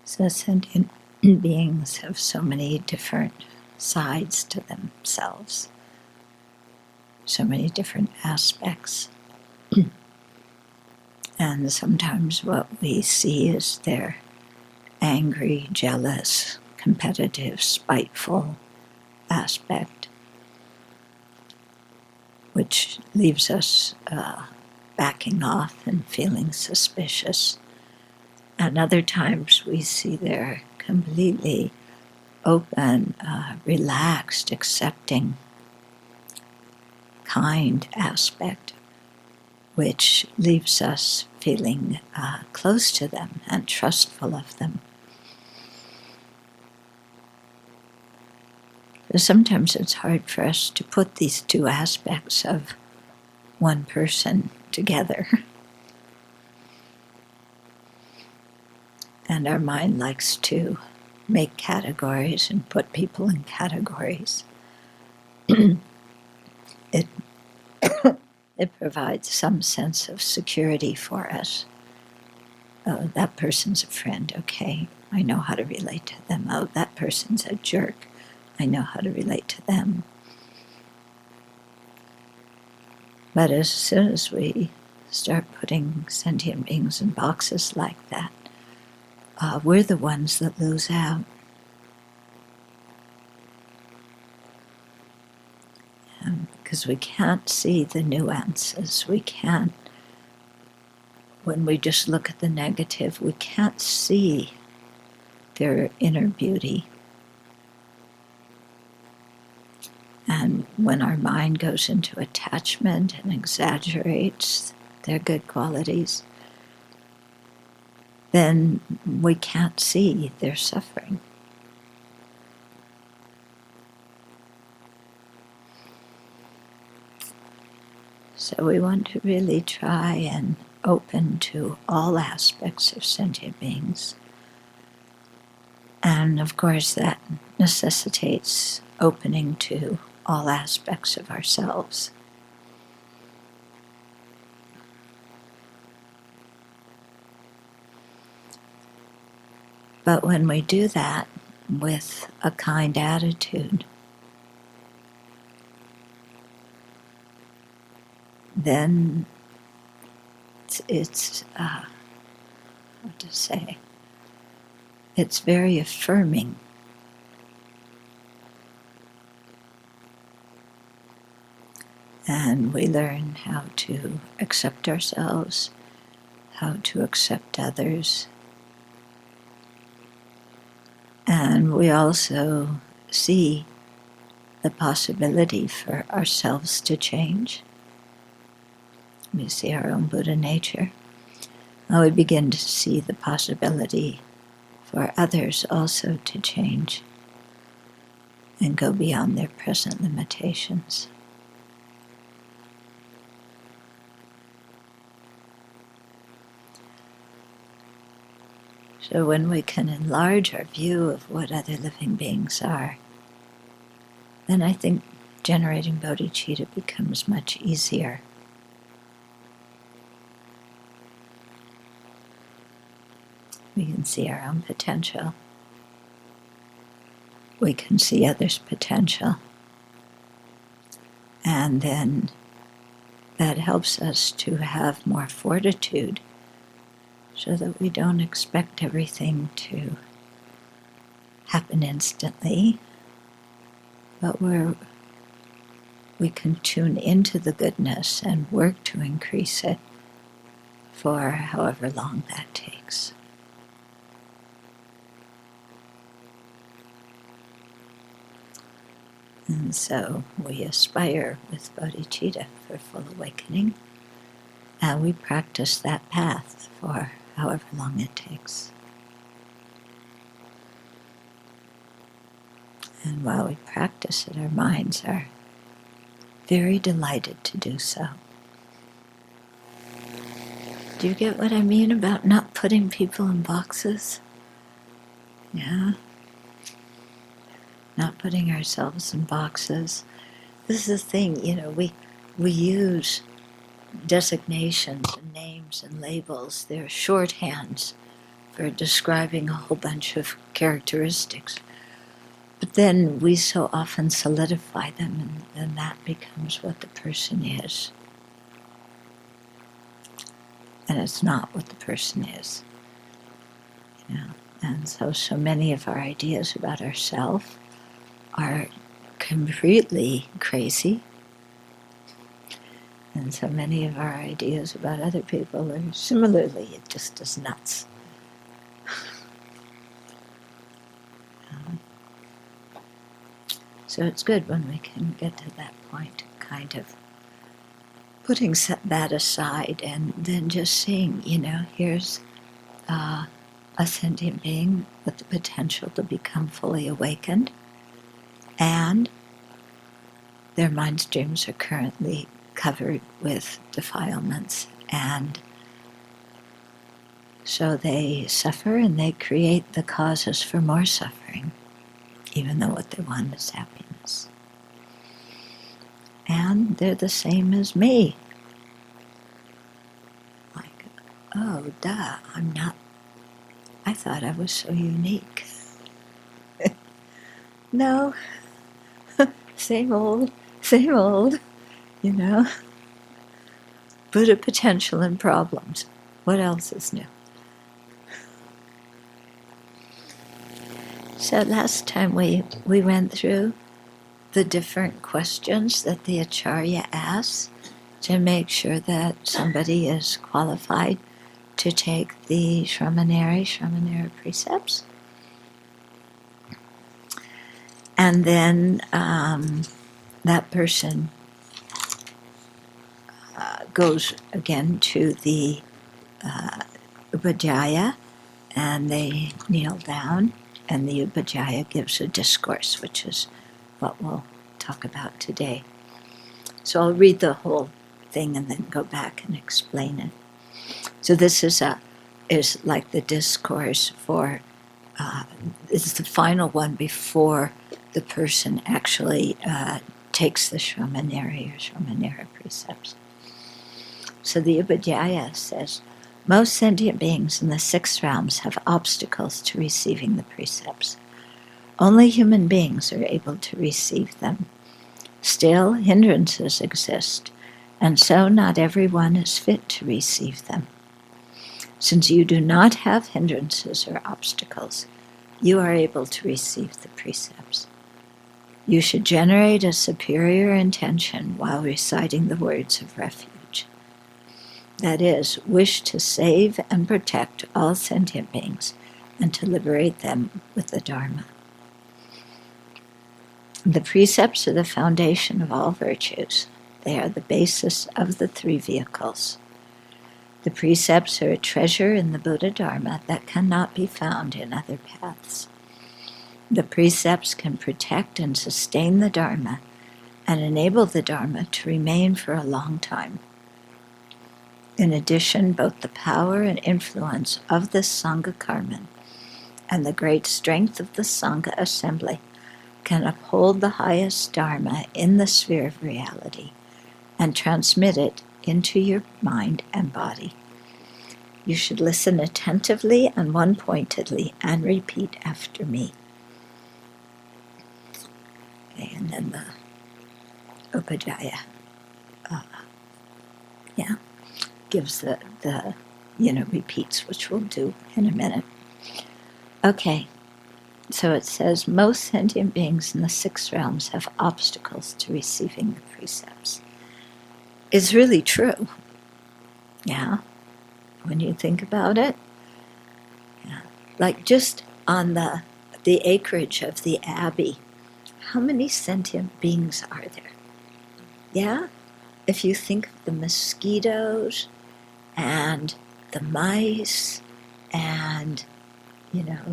So sentient beings have so many different sides to themselves, so many different aspects. And sometimes what we see is their angry, jealous, competitive, spiteful aspect, which leaves us backing off and feeling suspicious. And other times we see their completely open, relaxed, accepting, kind aspect, which leaves us feeling close to them and trustful of them. So sometimes it's hard for us to put these two aspects of one person together. And our mind likes to make categories and put people in categories. It provides some sense of security for us. Oh, that person's a friend. Okay, I know how to relate to them. Oh, that person's a jerk. I know how to relate to them. But as soon as we start putting sentient beings in boxes like that, we're the ones that lose out. Because we can't see the nuances. We can't, when we just look at the negative, we can't see their inner beauty. And when our mind goes into attachment and exaggerates their good qualities, then we can't see their suffering. So we want to really try and open to all aspects of sentient beings. And of course that necessitates opening to all aspects of ourselves. But when we do that with a kind attitude, then it's what to say, it's very affirming. And we learn how to accept ourselves, how to accept others. And we also see the possibility for ourselves to change. We see our own Buddha nature. And we begin to see the possibility for others also to change and go beyond their present limitations. So when we can enlarge our view of what other living beings are, then I think generating bodhicitta becomes much easier. We can see our own potential. We can see others' potential. And then that helps us to have more fortitude so that we don't expect everything to happen instantly, but we can tune into the goodness and work to increase it for however long that takes. And so we aspire with bodhicitta for full awakening, and we practice that path for however long it takes. And while we practice it, our minds are very delighted to do so. Do you get what I mean about not putting people in boxes? Yeah? Not putting ourselves in boxes. This is the thing, we use designations and names and labels. They're shorthands for describing a whole bunch of characteristics. But then we so often solidify them, and then that becomes what the person is. And it's not what the person is. And so many of our ideas about ourselves are completely crazy. And so many of our ideas about other people are similarly just as nuts. So it's good when we can get to that point, kind of putting that aside and then just seeing, here's a sentient being with the potential to become fully awakened, and their mind streams are currently covered with defilements, and so they suffer and they create the causes for more suffering, even though what they want is happiness. And they're the same as me. Like, oh, duh, I'm not, I thought I was so unique. No, same old, Buddha potential and problems. What else is new? So last time we went through the different questions that the Acharya asks to make sure that somebody is qualified to take the Shramanera precepts. And then that person goes again to the Upajjhaya, and they kneel down, and the Upajjhaya gives a discourse, which is what we'll talk about today. So I'll read the whole thing and then go back and explain it. So this is like the discourse for, it's the final one before the person actually takes the Shramanera precepts. So the Upajjhaya says, most sentient beings in the 6 realms have obstacles to receiving the precepts. Only human beings are able to receive them. Still, hindrances exist, and so not everyone is fit to receive them. Since you do not have hindrances or obstacles, you are able to receive the precepts. You should generate a superior intention while reciting the words of refuge. That is, wish to save and protect all sentient beings and to liberate them with the Dharma. The precepts are the foundation of all virtues. They are the basis of the 3 vehicles. The precepts are a treasure in the Buddha Dharma that cannot be found in other paths. The precepts can protect and sustain the Dharma and enable the Dharma to remain for a long time. In addition, both the power and influence of the Sangha Karman and the great strength of the Sangha assembly can uphold the highest Dharma in the sphere of reality and transmit it into your mind and body. You should listen attentively and one-pointedly and repeat after me. Okay, and then the Upajjhaya gives the repeats, which we'll do in a minute. Okay, so it says, most sentient beings in the 6 realms have obstacles to receiving the precepts. It's really true. Yeah, when you think about it. Yeah. Like just on the acreage of the Abbey, how many sentient beings are there? Yeah? If you think of the mosquitoes and the mice and,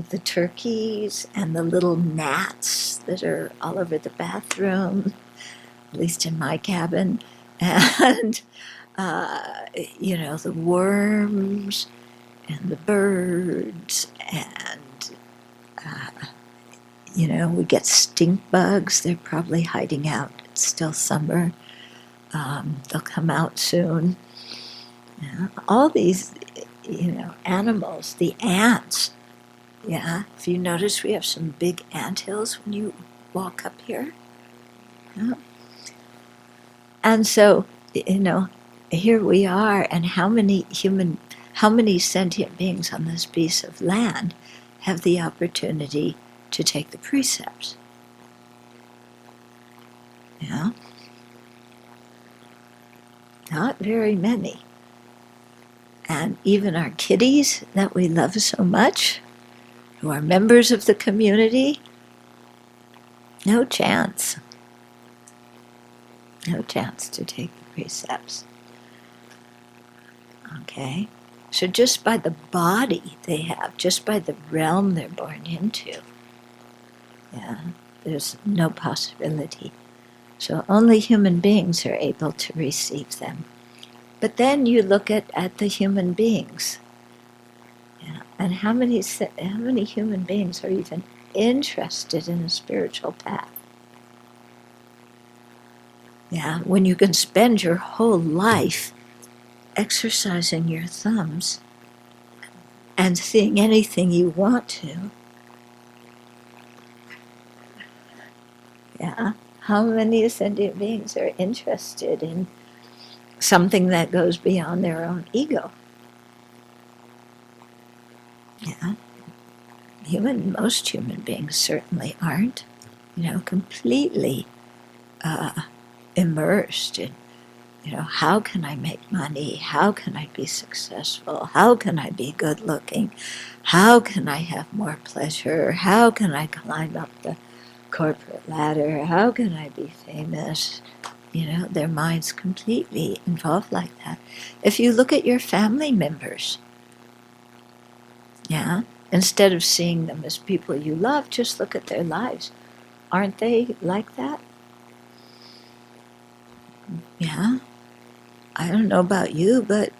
the turkeys and the little gnats that are all over the bathroom, at least in my cabin, and, the worms and the birds and, we get stink bugs. They're probably hiding out. It's still summer. They'll come out soon. Yeah, all these animals, the ants. Yeah, if you notice, we have some big anthills when you walk up here. Yeah. And so, here we are, and how many sentient beings on this piece of land have the opportunity to take the precepts? Yeah. Not very many. And even our kitties that we love so much, who are members of the community, no chance. No chance to take the precepts. Okay? So just by the body they have, just by the realm they're born into, yeah, there's no possibility. So only human beings are able to receive them. But then you look at the human beings. Yeah, and how many human beings are even interested in a spiritual path? Yeah, when you can spend your whole life exercising your thumbs and seeing anything you want to. Yeah, how many sentient beings are interested in something that goes beyond their own ego? Yeah, most human beings certainly aren't, completely immersed in, how can I make money? How can I be successful? How can I be good looking? How can I have more pleasure? How can I climb up the corporate ladder? How can I be famous? Their minds completely involved like that. If you look at your family members, yeah, instead of seeing them as people you love, just look at their lives. Aren't they like that? Yeah. I don't know about you, but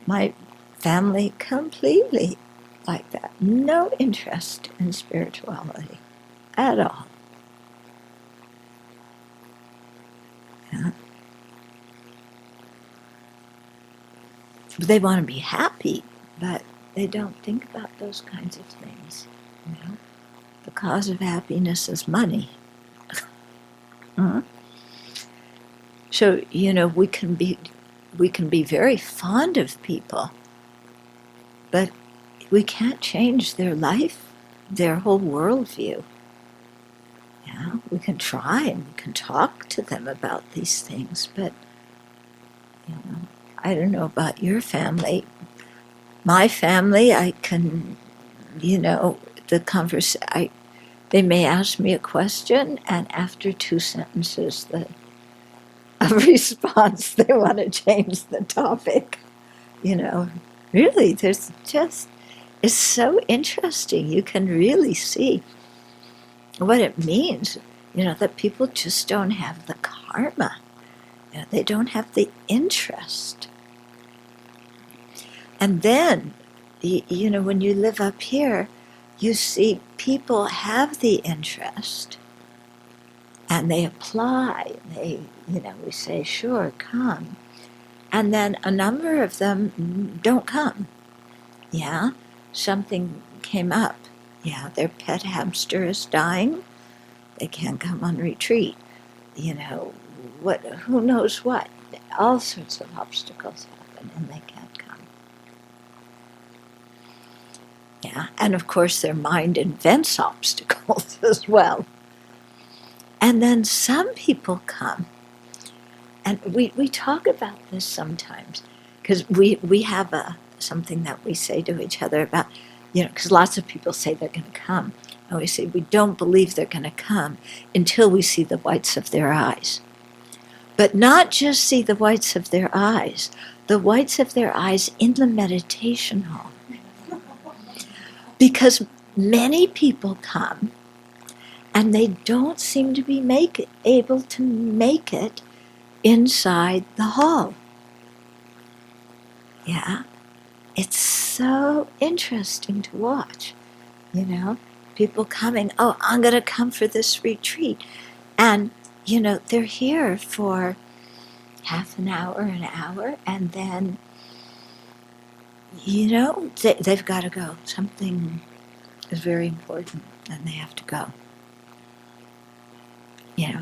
my family completely like that. No interest in spirituality at all. Yeah. They want to be happy, but they don't think about those kinds of things. The cause of happiness is money. Uh-huh. So we can be very fond of people, but we can't change their life, their whole worldview. Yeah, we can try and we can talk to them about these things, but I don't know about your family. My family, I can, they may ask me a question, and after 2 sentences of response, they want to change the topic. Really, it's so interesting. You can really see what it means, that people just don't have the karma. They don't have the interest. And then, when you live up here, you see people have the interest, and they apply. We say, sure, come. And then a number of them don't come. Yeah, something came up. Yeah, their pet hamster is dying. They can't come on retreat. Who knows what? All sorts of obstacles happen, and they can't come. Yeah, and of course their mind invents obstacles as well. And then some people come, and we talk about this sometimes, because we have something that we say to each other about, because lots of people say they're going to come, and we say we don't believe they're going to come until we see the whites of their eyes. But not just see the whites of their eyes in the meditation hall. Because many people come and they don't seem to be able to make it inside the hall. Yeah, it's so interesting to watch, people coming, oh, I'm going to come for this retreat. And, they're here for half an hour, and then they've got to go. Something is very important, and they have to go.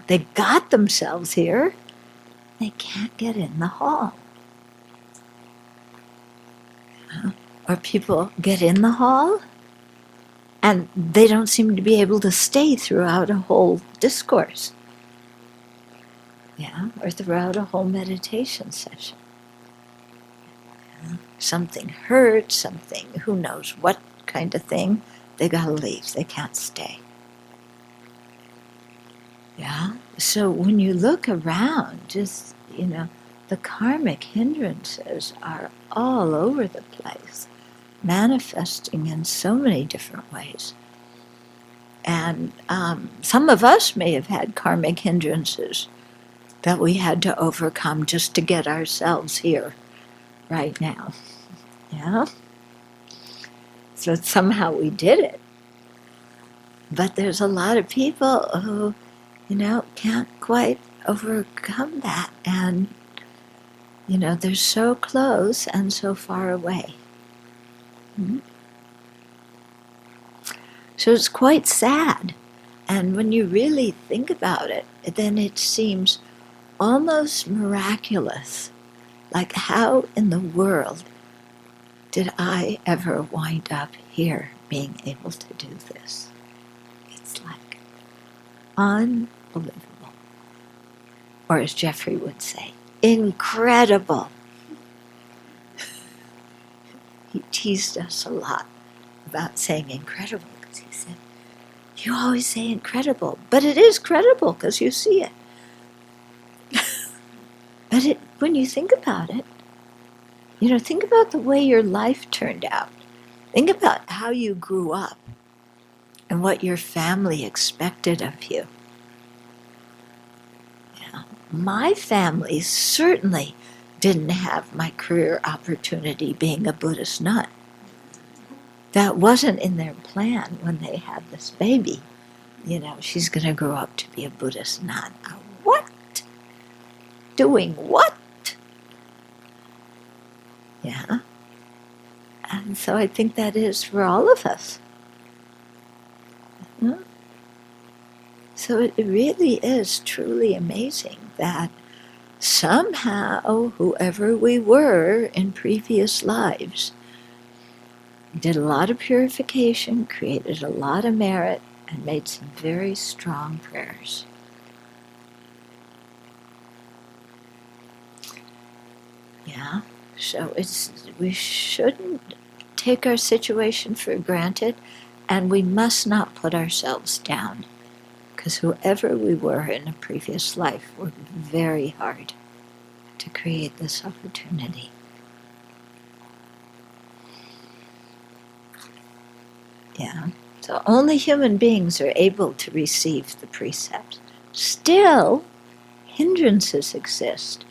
They got themselves here. They can't get in the hall. Or people get in the hall, and they don't seem to be able to stay throughout a whole discourse. Or throughout a whole meditation session. Something hurts, something, who knows what kind of thing, they gotta leave, they can't stay. So when you look around, just, the karmic hindrances are all over the place, manifesting in so many different ways. And some of us may have had karmic hindrances that we had to overcome just to get ourselves here right now. So somehow we did it. But there's a lot of people who, can't quite overcome that. And, they're so close and so far away. So it's quite sad. And when you really think about it, then it seems almost miraculous. Like, how in the world did I ever wind up here being able to do this? It's like unbelievable. Or as Jeffrey would say, incredible. He teased us a lot about saying incredible, because he said, you always say incredible, but it is credible because you see it. But when you think about it, think about the way your life turned out. Think about how you grew up and what your family expected of you. My family certainly didn't have my career opportunity being a Buddhist nun. That wasn't in their plan when they had this baby. She's going to grow up to be a Buddhist nun. What? Doing what? And so I think that is for all of us. So it really is truly amazing that somehow whoever we were in previous lives did a lot of purification, created a lot of merit, and made some very strong prayers. So we shouldn't take our situation for granted, and we must not put ourselves down, because whoever we were in a previous life worked very hard to create this opportunity. So only human beings are able to receive the precepts. Still, hindrances exist,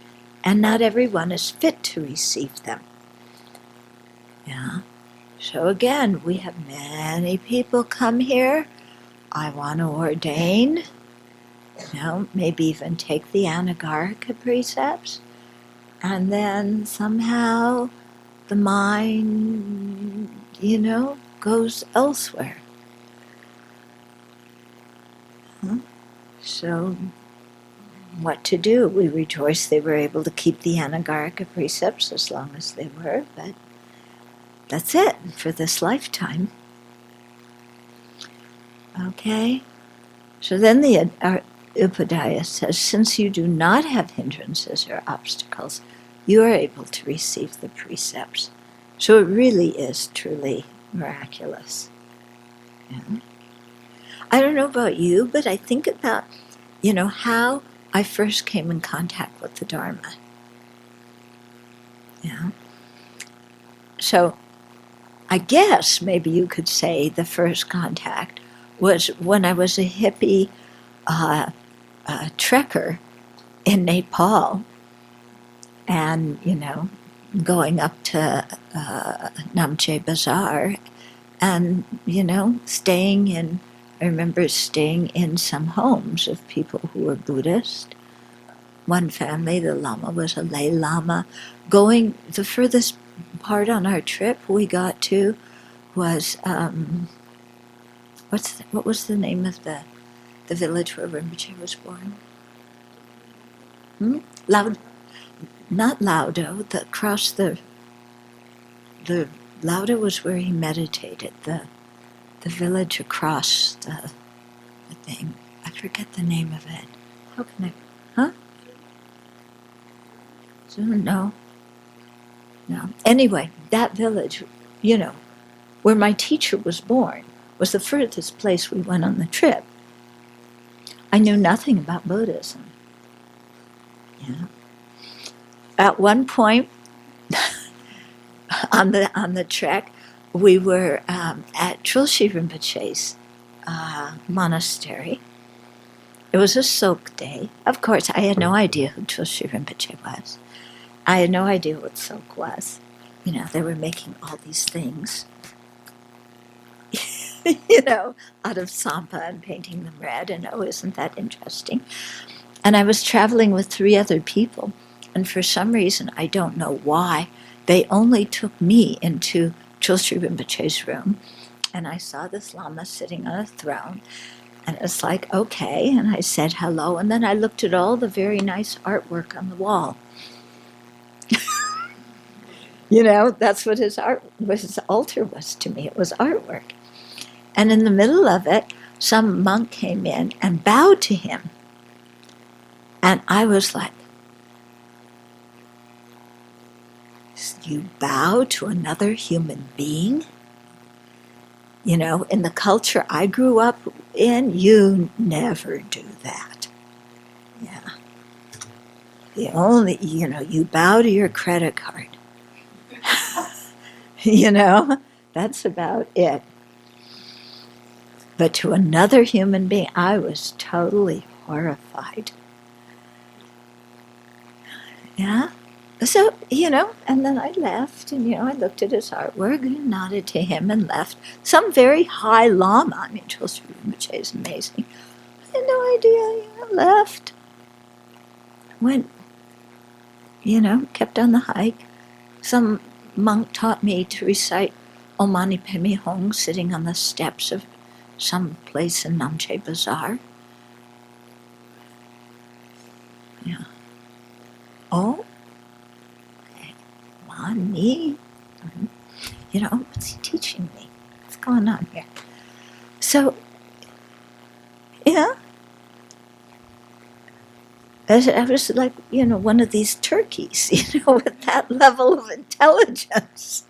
and not everyone is fit to receive them. So again, we have many people come here. I want to ordain, maybe even take the anagarika precepts, and then somehow the mind, goes elsewhere. So what to do? We rejoice they were able to keep the anagarika precepts as long as they were, but that's it for this lifetime. Okay? So then the Upadhyaya says, since you do not have hindrances or obstacles, you are able to receive the precepts. So it really is truly miraculous. I don't know about you, but I think about, how I first came in contact with the Dharma. So I guess maybe you could say the first contact was when I was a hippie trekker in Nepal, and, going up to Namche Bazaar and, I remember staying in some homes of people who were Buddhist. One family, the Lama was a lay Lama, going the furthest part on our trip we got to was, what was the name of the village where Rinpoche was born? Not Laudo, across the Laudo was where he meditated, the village across the thing. I forget the name of it. How can I, huh? No. Anyway, that village, where my teacher was born, was the furthest place we went on the trip. I knew nothing about Buddhism. Yeah. At one point on the trek, we were at Trilshi Rinpoche's monastery. It was a soak day. Of course, I had no idea who Trilshi Rinpoche was. I had no idea what soak was. They were making all these things, out of sampa and painting them red, and isn't that interesting? And I was traveling with 3 other people, and for some reason, I don't know why, they only took me into Trilshi Rinpoche's room, and I saw this lama sitting on a throne, and it's like, okay, and I said hello, and then I looked at all the very nice artwork on the wall. That's what his altar was to me. It was artwork. And in the middle of it, some monk came in and bowed to him. And I was like, you bow to another human being? In the culture I grew up in, you never do that. Yeah. The only, you bow to your credit card. That's about it. But to another human being, I was totally horrified. Yeah? So, and then I left, and, I looked at his artwork and nodded to him and left. Some very high lama, Trilshi Rinpoche is amazing. I had no idea, left. Went, kept on the hike. Some monk taught me to recite Om Mani Padme Hum sitting on the steps of some place in Namche Bazaar. Yeah. Oh, okay. Mani. What's he teaching me? What's going on here? So, yeah. I was like, one of these turkeys, with that level of intelligence.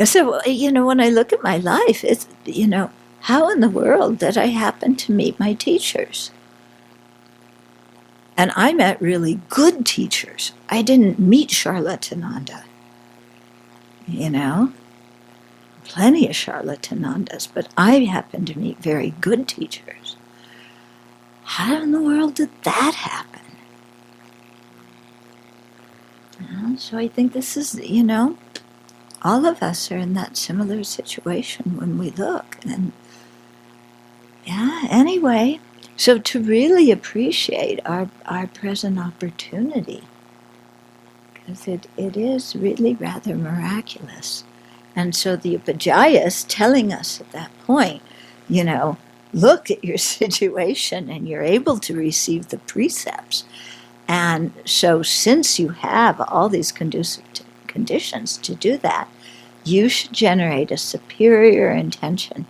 So, when I look at my life, it's, how in the world did I happen to meet my teachers? And I met really good teachers. I didn't meet Charlatananda. Plenty of Charlatanandas, but I happened to meet very good teachers. How in the world did that happen? So I think this is, all of us are in that similar situation when we look. And anyway, so to really appreciate our present opportunity, because it is really rather miraculous. And so the Upajjhaya is telling us at that point, look at your situation and you're able to receive the precepts. And so since you have all these conducive conditions to do that, you should generate a superior intention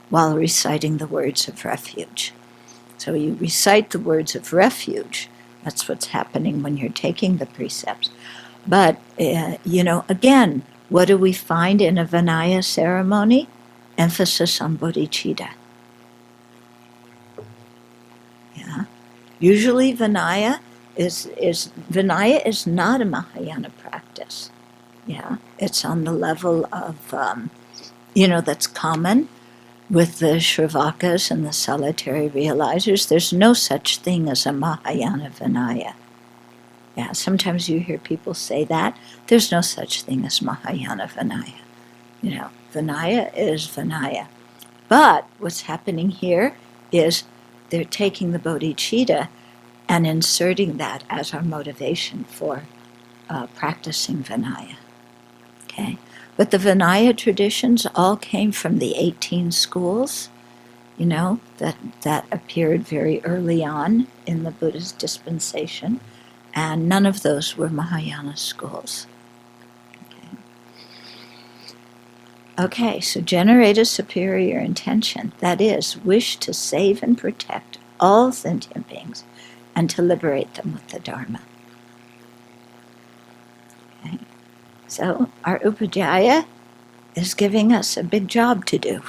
while reciting the words of refuge. So you recite the words of refuge. That's what's happening when you're taking the precepts. But, again, what do we find in a Vinaya ceremony? Emphasis on bodhicitta. Yeah. Usually Vinaya is not a Mahayana practice. Yeah. It's on the level of, that's common with the Shravakas and the solitary realizers. There's no such thing as a Mahayana Vinaya. Yeah, sometimes you hear people say that. There's no such thing as Mahayana Vinaya. Vinaya is Vinaya. But what's happening here is they're taking the bodhicitta and inserting that as our motivation for practicing Vinaya. Okay, but the Vinaya traditions all came from the 18 schools, that appeared very early on in the Buddha's dispensation, and none of those were Mahayana schools. Okay, so generate a superior intention, that is, wish to save and protect all sentient beings and to liberate them with the Dharma. Okay. So our Upadhyaya is giving us a big job to do.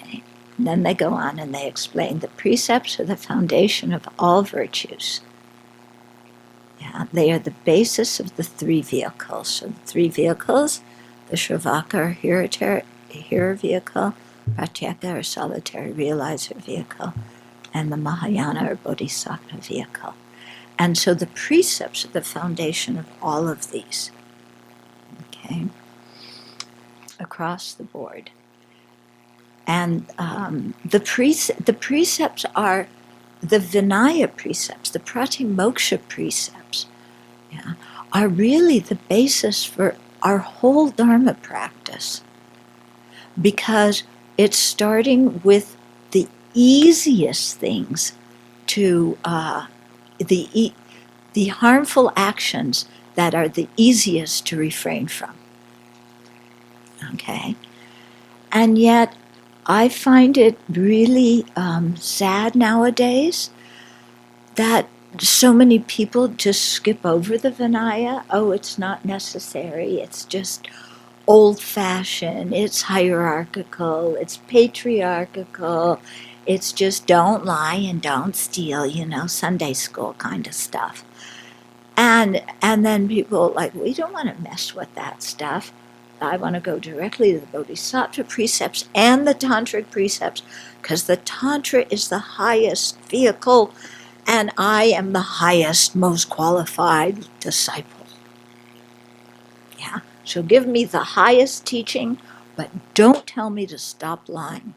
Okay. And then they go on and they explain the precepts are the foundation of all virtues. Yeah, they are the basis of the three vehicles. So the three vehicles, the Shravaka or hearer vehicle, Pratyeka or solitary realizer vehicle, and the Mahayana or Bodhisattva vehicle. And so the precepts are the foundation of all of these. Okay? Across the board. And the precepts are the Vinaya precepts, the Pratimoksha precepts, are really the basis for our whole Dharma practice, because it's starting with the easiest things to the harmful actions that are the easiest to refrain from. Okay, and yet I find it really sad nowadays that so many people just skip over the Vinaya. Oh, it's not necessary. It's just old-fashioned. It's hierarchical. It's patriarchal. It's just don't lie and don't steal, Sunday school kind of stuff. And then people like, we don't want to mess with that stuff. I want to go directly to the Bodhisattva precepts and the Tantric precepts, because the Tantra is the highest vehicle, and I am the highest, most qualified disciple. Yeah, so give me the highest teaching, but don't tell me to stop lying.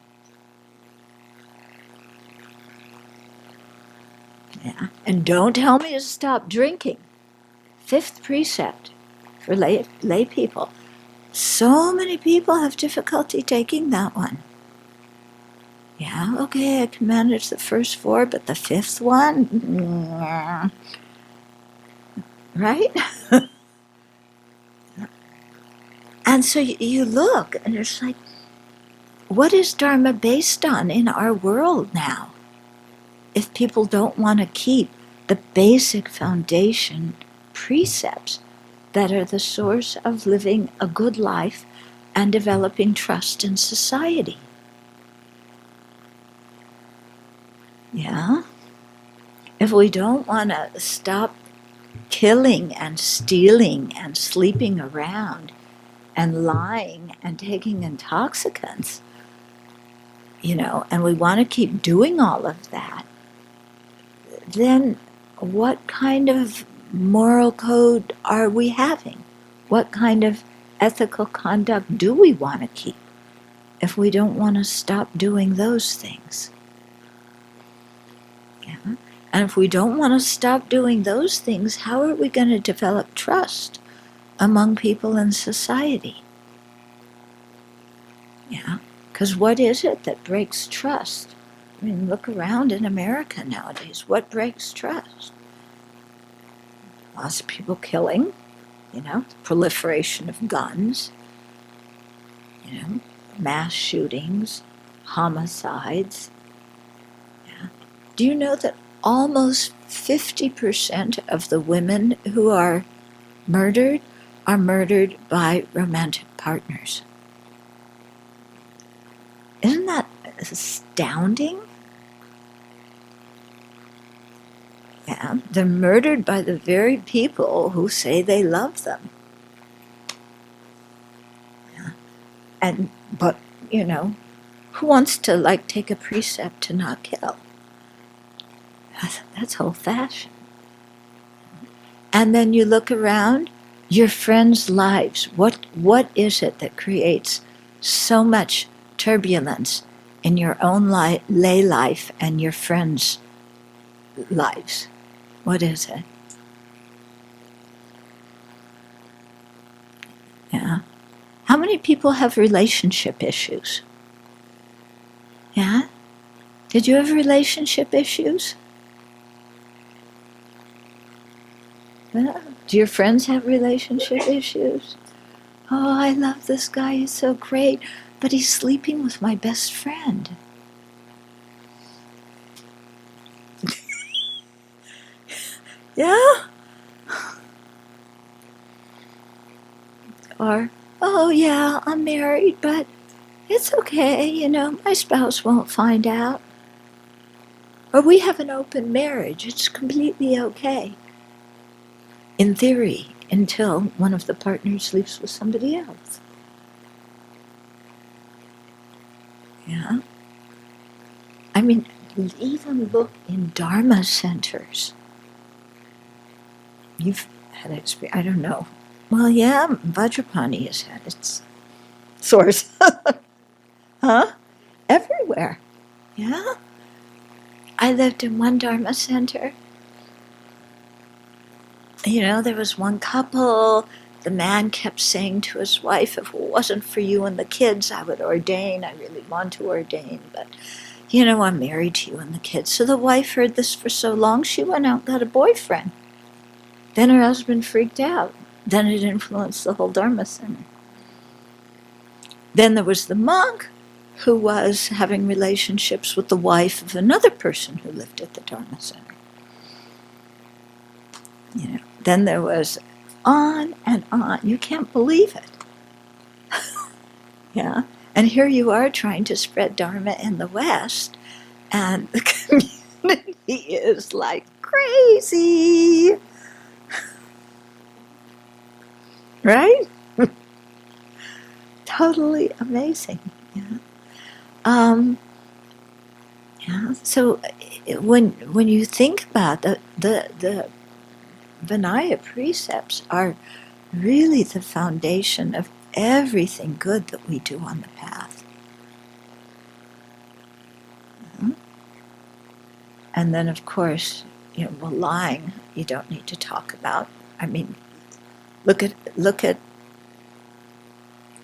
Yeah, and don't tell me to stop drinking. 5th precept for lay people. So many people have difficulty taking that one. Yeah, okay, I can manage the first 4, but the 5th one? Right? And so you look, and it's like, what is Dharma based on in our world now? If people don't want to keep the basic foundation precepts that are the source of living a good life and developing trust in society. Yeah? If we don't want to stop killing and stealing and sleeping around and lying and taking intoxicants, and we want to keep doing all of that, then what kind of moral code are we having? What kind of ethical conduct do we want to keep if we don't want to stop doing those things? Yeah. And if we don't want to stop doing those things, how are we going to develop trust among people in society? Yeah, because what is it that breaks trust? I mean, look around in America nowadays. What breaks trust? Lots of people killing, proliferation of guns, mass shootings, homicides. Yeah. Do you know that almost 50% of the women who are murdered by romantic partners? Isn't that astounding? Yeah, they're murdered by the very people who say they love them. Yeah. But who wants to take a precept to not kill? That's old-fashioned. And then you look around, your friends' lives. What is it that creates so much turbulence in your own lay life and your friends' lives? What is it? many people have relationship issues? Yeah? Did you have relationship issues? Yeah. Do your friends have relationship issues? Oh, I love this guy, he's so great, but he's sleeping with my best friend. Yeah? Or, oh yeah, I'm married, but it's okay, my spouse won't find out. Or we have an open marriage, it's completely okay. In theory, until one of the partners sleeps with somebody else. Yeah? I mean, even look in Dharma centers. You've had experience, I don't know. Well, yeah, Vajrapani has had its source. Huh? Everywhere. Yeah? I lived in one Dharma center. There was one couple. The man kept saying to his wife, if it wasn't for you and the kids, I would ordain. I really want to ordain, but, I'm married to you and the kids. So the wife heard this for so long, she went out and got a boyfriend. Then her husband freaked out. Then it influenced the whole Dharma center. Then there was the monk who was having relationships with the wife of another person who lived at the Dharma center. Then there was on and on. You can't believe it. Yeah. And here you are trying to spread Dharma in the West, and the community is like crazy. Right? Totally amazing. Yeah. Yeah. So when you think about the Vinaya precepts are really the foundation of everything good that we do on the path. Mm-hmm. And then, of course, lying you don't need to talk about. I mean, look at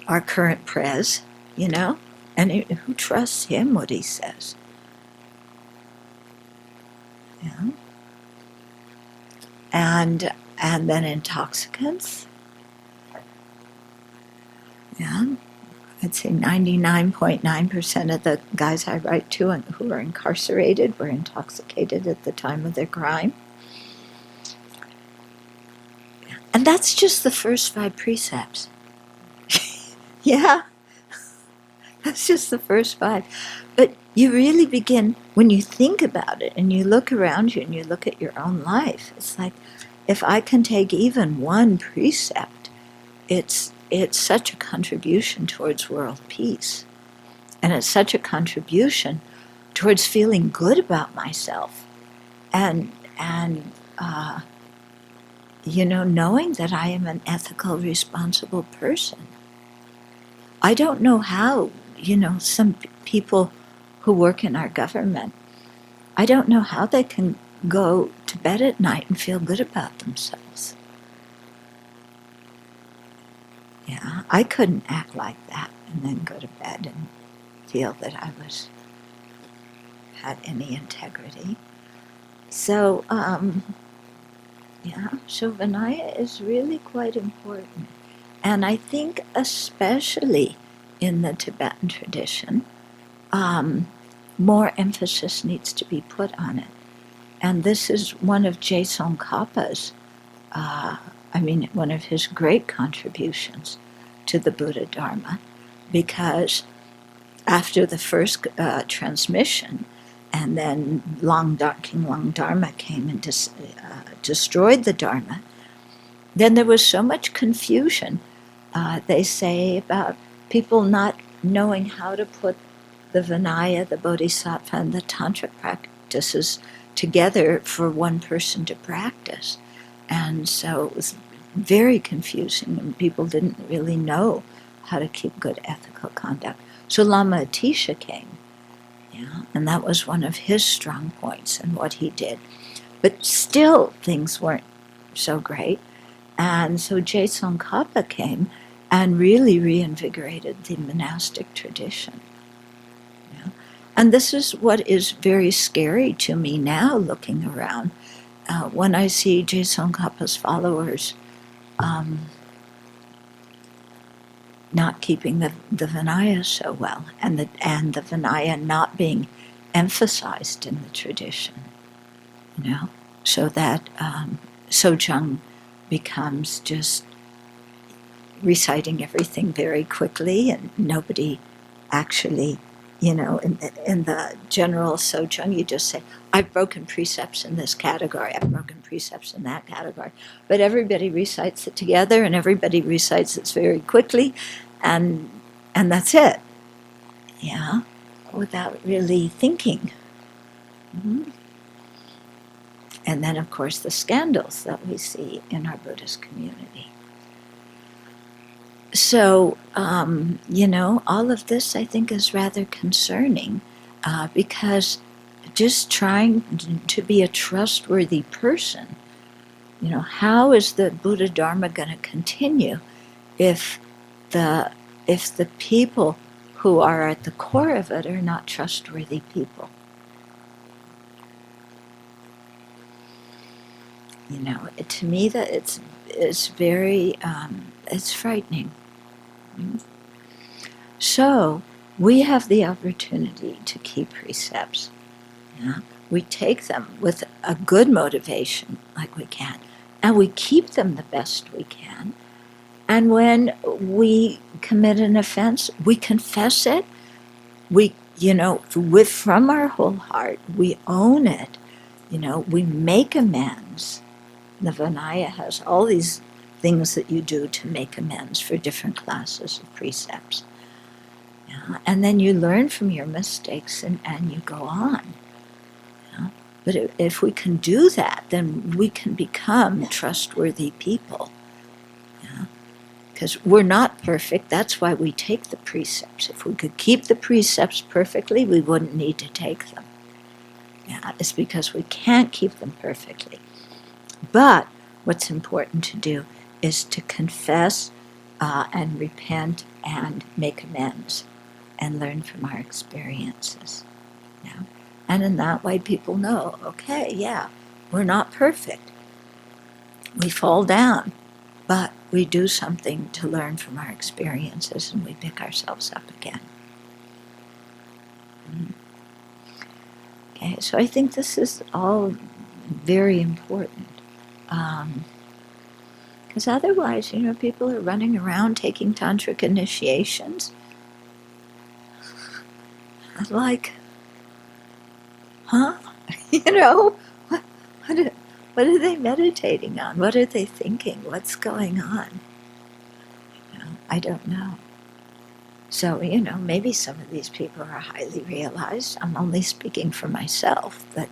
our current prez, and who trusts him what he says? Yeah. And then intoxicants. Yeah. I'd say 99.9% of the guys I write to and who are incarcerated were intoxicated at the time of their crime. And that's just the first 5 precepts. Yeah. That's just the first 5. But you really begin, when you think about it and you look around you and you look at your own life, it's like, if I can take even one precept, it's such a contribution towards world peace. And it's such a contribution towards feeling good about myself. And knowing that I am an ethical, responsible person. I don't know how, some people who work in our government, I don't know how they can go to bed at night and feel good about themselves. Yeah, I couldn't act like that and then go to bed and feel that I had any integrity. So, so Vinaya is really quite important. And I think especially in the Tibetan tradition, more emphasis needs to be put on it. And this is one of Jason Kappa's, one of his great contributions to the Buddha Dharma, because after the first transmission, and then King Long Dharma came and destroyed the Dharma, then there was so much confusion, they say, about people not knowing how to put the Vinaya, the Bodhisattva, and the Tantra practices together for one person to practice. And so it was very confusing, and people didn't really know how to keep good ethical conduct. So Lama Atisha came, and that was one of his strong points in what he did. But still, things weren't so great. And so Jason Kappa came, and really reinvigorated the monastic tradition. You know? And this is what is very scary to me now, looking around. When I see Je Tsongkhapa's followers not keeping the Vinaya so well, and the Vinaya not being emphasized in the tradition, you know, so that Sojung becomes just reciting everything very quickly, and nobody actually, in the general Sojung, you just say, I've broken precepts in this category, I've broken precepts in that category. But everybody recites it together, and everybody recites it very quickly, and that's it. Yeah, without really thinking. Mm-hmm. And then, of course, the scandals that we see in our Buddhist community. So, all of this, I think, is rather concerning because just trying to be a trustworthy person, how is the Buddha Dharma going to continue if the people who are at the core of it are not trustworthy people? To me, that it's very it's frightening. So we have the opportunity to keep precepts. Yeah? We take them with a good motivation, like we can, and we keep them the best we can. And when we commit an offense, we confess it. We, from our whole heart, we own it. We make amends. The Vinaya has all these things that you do to make amends for different classes of precepts. Yeah? And then you learn from your mistakes and you go on. Yeah? But if we can do that, then we can become trustworthy people. Because we're not perfect, that's why we take the precepts. If we could keep the precepts perfectly, we wouldn't need to take them. Yeah, it's because we can't keep them perfectly. But what's important to do is to confess and repent and make amends and learn from our experiences. Yeah? And in that way, people know, okay, yeah, we're not perfect. We fall down. But we do something to learn from our experiences, and we pick ourselves up again. Okay, so I think this is all very important. Because otherwise, people are running around taking tantric initiations. I'm like, huh? What are they meditating on? What are they thinking? What's going on? I don't know. So, maybe some of these people are highly realized. I'm only speaking for myself, but,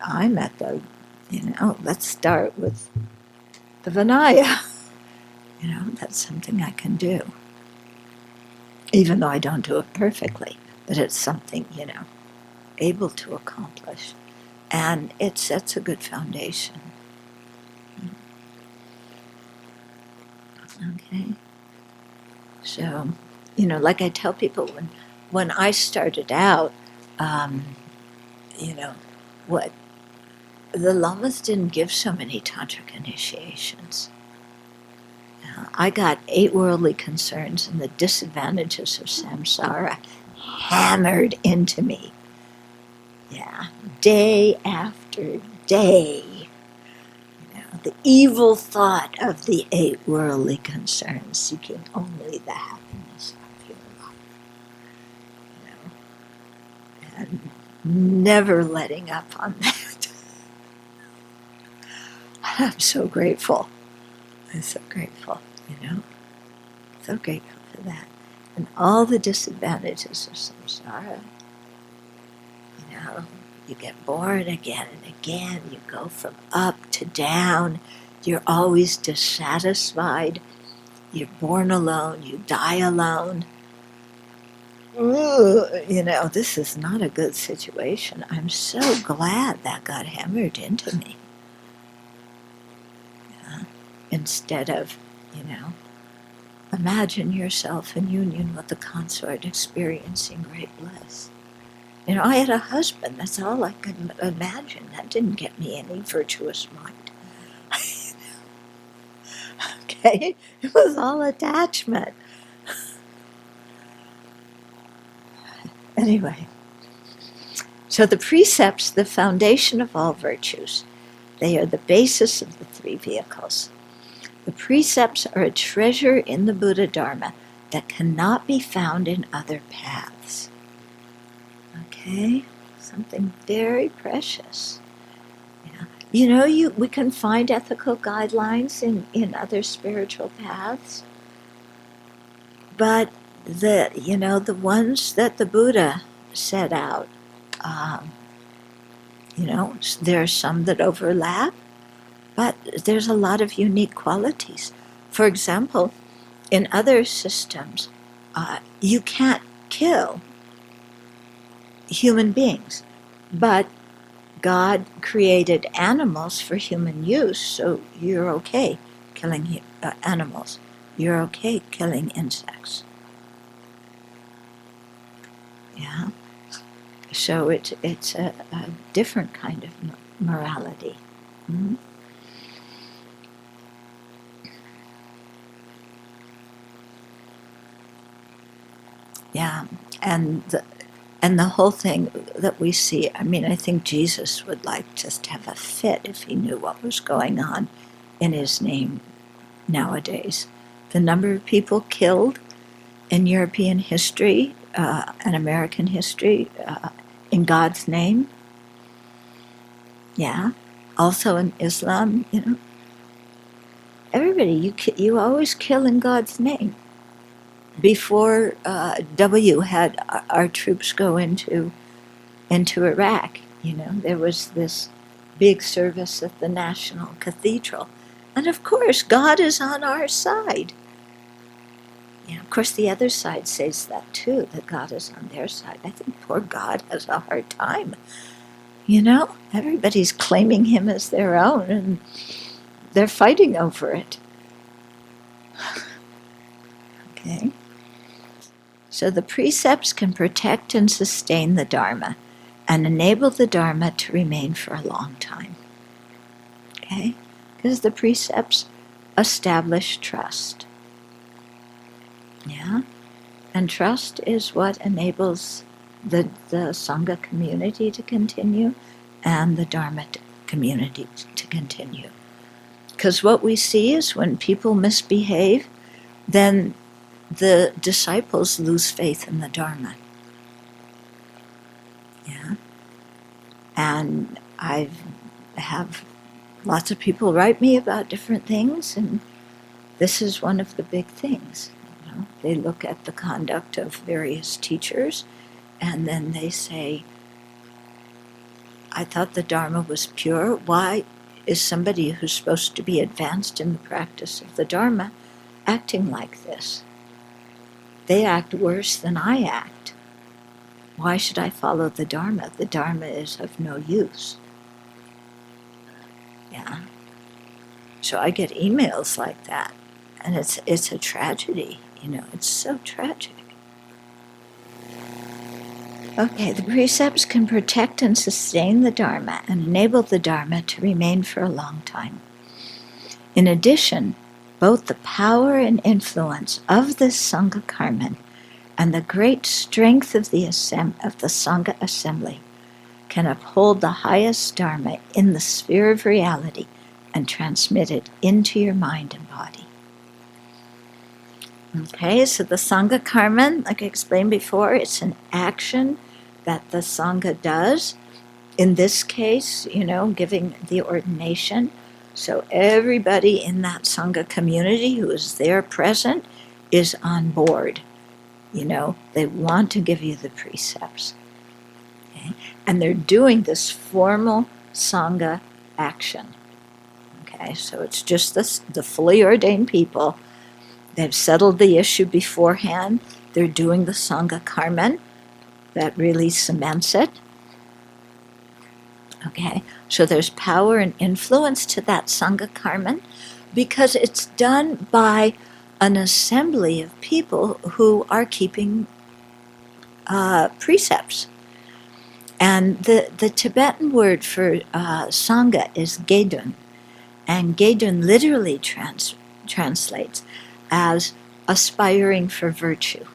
I'm at the, let's start with the Vinaya. That's something I can do. Even though I don't do it perfectly, but it's something, able to accomplish. And it sets a good foundation. Okay. So, like I tell people, when I started out, what the lamas didn't give so many tantric initiations. I got 8 worldly concerns and the disadvantages of samsara hammered into me. Yeah, day after day. The evil thought of the 8 worldly concerns, seeking only the happiness of your life. And never letting up on that. I'm so grateful. I'm so grateful, So grateful for that. And all the disadvantages of samsara. You get born again and again. You go from up to down. You're always dissatisfied. You're born alone. You die alone. This is not a good situation. I'm so glad that got hammered into me. Yeah. instead of, imagine yourself in union with the consort experiencing great bliss. I had a husband, that's all I could imagine. That didn't get me any virtuous mind. Okay? It was all attachment. Anyway, so the precepts, the foundation of all virtues, they are the basis of the three vehicles. The precepts are a treasure in the Buddha Dharma that cannot be found in other paths. Okay? Something very precious. We can find ethical guidelines in other spiritual paths, but the ones that the Buddha set out, there are some that overlap, but there's a lot of unique qualities. For example, in other systems, you can't kill human beings, but God created animals for human use, so you're okay killing animals. You're okay killing insects. Yeah. So it's a different kind of morality. Mm-hmm. Yeah, and the whole thing that we see, I think Jesus would like just have a fit if he knew what was going on in his name nowadays. The number of people killed in European history and American history in God's name. Yeah. Also in Islam, everybody, you always kill in God's name. Before W had our troops go into Iraq, there was this big service at the National Cathedral. And of course, God is on our side. Of course, the other side says that too, that God is on their side. I think poor God has a hard time. Everybody's claiming him as their own, and they're fighting over it. Okay? So the precepts can protect and sustain the Dharma and enable the Dharma to remain for a long time. Okay? Because the precepts establish trust. Yeah? And trust is what enables the Sangha community to continue and the Dharma community to continue. Because what we see is when people misbehave, then the disciples lose faith in the Dharma. Yeah? And I have lots of people write me about different things, and this is one of the big things. They look at the conduct of various teachers, and then they say, I thought the Dharma was pure. Why is somebody who's supposed to be advanced in the practice of the Dharma acting like this? They act worse than I act. Why should I follow the Dharma? The Dharma is of no use. Yeah. So I get emails like that, and it's a tragedy. It's so tragic. Okay, the precepts can protect and sustain the Dharma and enable the Dharma to remain for a long time. In addition, both the power and influence of the Sangha Karman and the great strength of the Sangha assembly can uphold the highest Dharma in the sphere of reality and transmit it into your mind and body. Okay, so the Sangha Karman, like I explained before, it's an action that the Sangha does. In this case, giving the ordination. So everybody in that Sangha community who is there present is on board. They want to give you the precepts. Okay? And they're doing this formal Sangha action. Okay, so it's just the fully ordained people. They've settled the issue beforehand. They're doing the Sangha Karman. That really cements it. Okay, so there's power and influence to that Sangha Karman, because it's done by an assembly of people who are keeping precepts. And the Tibetan word for Sangha is Gedun. And Gedun literally translates as aspiring for virtue.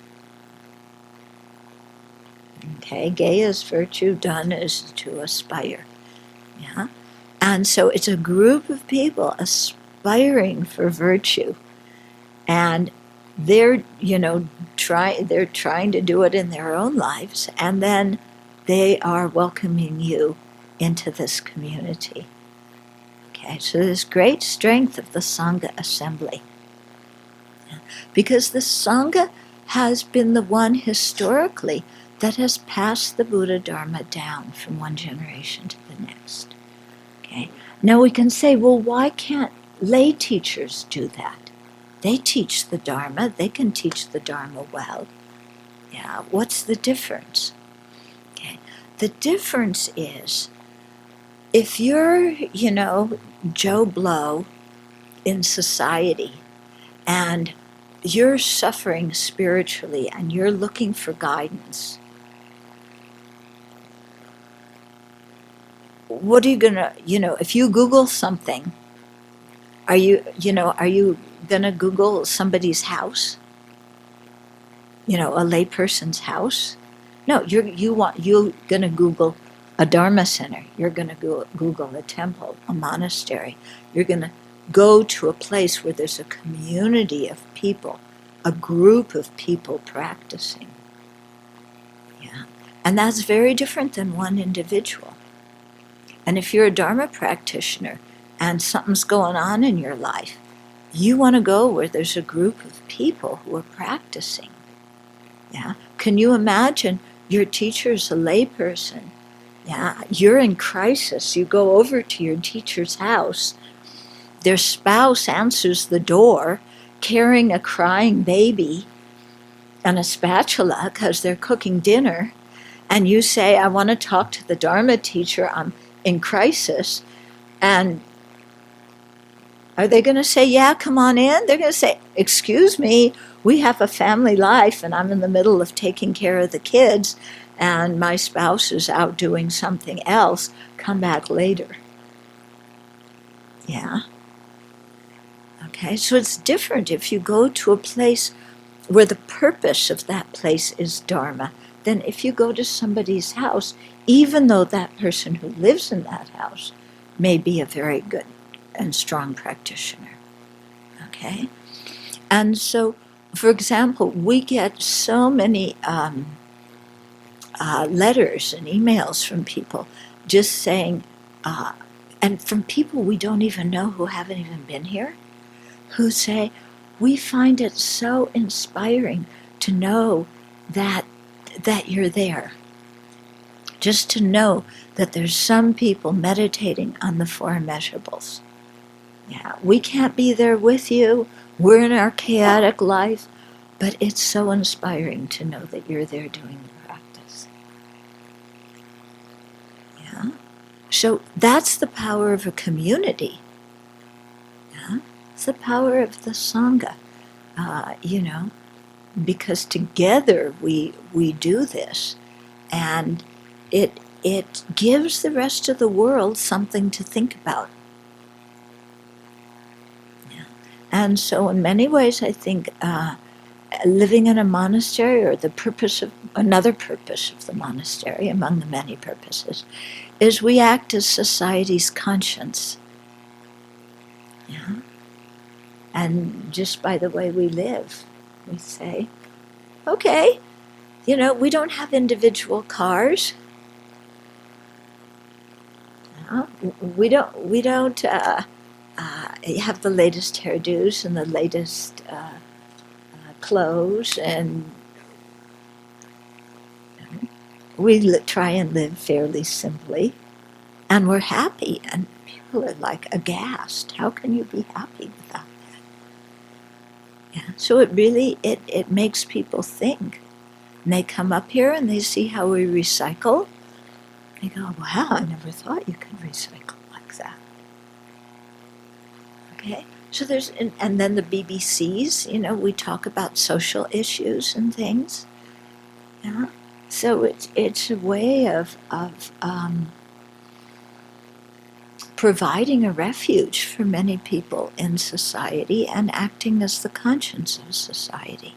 Okay, Ge is virtue, Dun is to aspire. Yeah? And so it's a group of people aspiring for virtue. And they're, they're trying to do it in their own lives, and then they are welcoming you into this community. Okay, so there's great strength of the Sangha assembly. Because the Sangha has been the one historically that has passed the Buddha Dharma down from one generation to the next. Okay. Now we can say, well, why can't lay teachers do that? They teach the Dharma, they can teach the Dharma well. Yeah, what's the difference? Okay. The difference is, if you're, Joe Blow in society, and you're suffering spiritually and you're looking for guidance, what are you gonna, if you Google something, are you gonna Google somebody's house? A layperson's house? No, you're gonna Google a Dharma center. You're gonna Google a temple, a monastery. You're gonna go to a place where there's a community of people, a group of people practicing. Yeah. And that's very different than one individual. And if you're a Dharma practitioner and something's going on in your life, you want to go where there's a group of people who are practicing. Yeah. Can you imagine your teacher's a layperson? Yeah. You're in crisis. You go over to your teacher's house. Their spouse answers the door carrying a crying baby and a spatula because they're cooking dinner. And you say, I want to talk to the Dharma teacher. I'm in crisis. And are they going to say, yeah, come on in? They're going to say, excuse me, we have a family life and I'm in the middle of taking care of the kids and my spouse is out doing something else. Come back later. Yeah. Okay, so it's different if you go to a place where the purpose of that place is Dharma than if you go to somebody's house, even though that person who lives in that house may be a very good and strong practitioner. Okay? And so, for example, we get so many letters and emails from people just saying, and from people we don't even know who haven't even been here, who say, we find it so inspiring to know that you're there. Just to know that there's some people meditating on the four immeasurables. Yeah, we can't be there with you. We're in our chaotic life, but it's so inspiring to know that you're there doing the practice. Yeah. So that's the power of a community. Yeah. It's the power of the Sangha. Because together we do this, and it gives the rest of the world something to think about. Yeah. And so in many ways I think living in a monastery, or another purpose of the monastery among the many purposes, is we act as society's conscience. Yeah. And just by the way we live, we say, okay, we don't have individual cars. We don't have the latest hairdos and the latest clothes, and we try and live fairly simply, and we're happy, and people are like aghast. How can you be happy without that? Yeah. So it really, it makes people think. And they come up here and they see how we recycle. They go, wow, I never thought you could recycle like that. Okay? So there's, and then the BBCs, we talk about social issues and things. Yeah. So it's a way of providing a refuge for many people in society and acting as the conscience of society.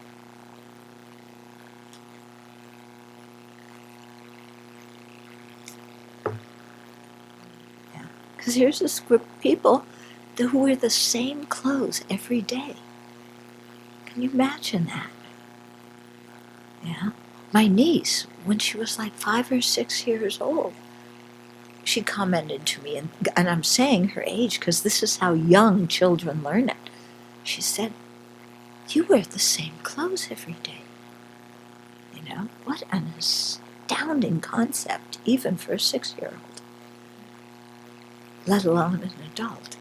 Because here's this group of people who wear the same clothes every day. Can you imagine that? Yeah. My niece, when she was like 5 or 6 years old, she commented to me, and I'm saying her age because this is how young children learn it. She said, "You wear the same clothes every day." What an astounding concept, even for a 6-year-old, let alone an adult.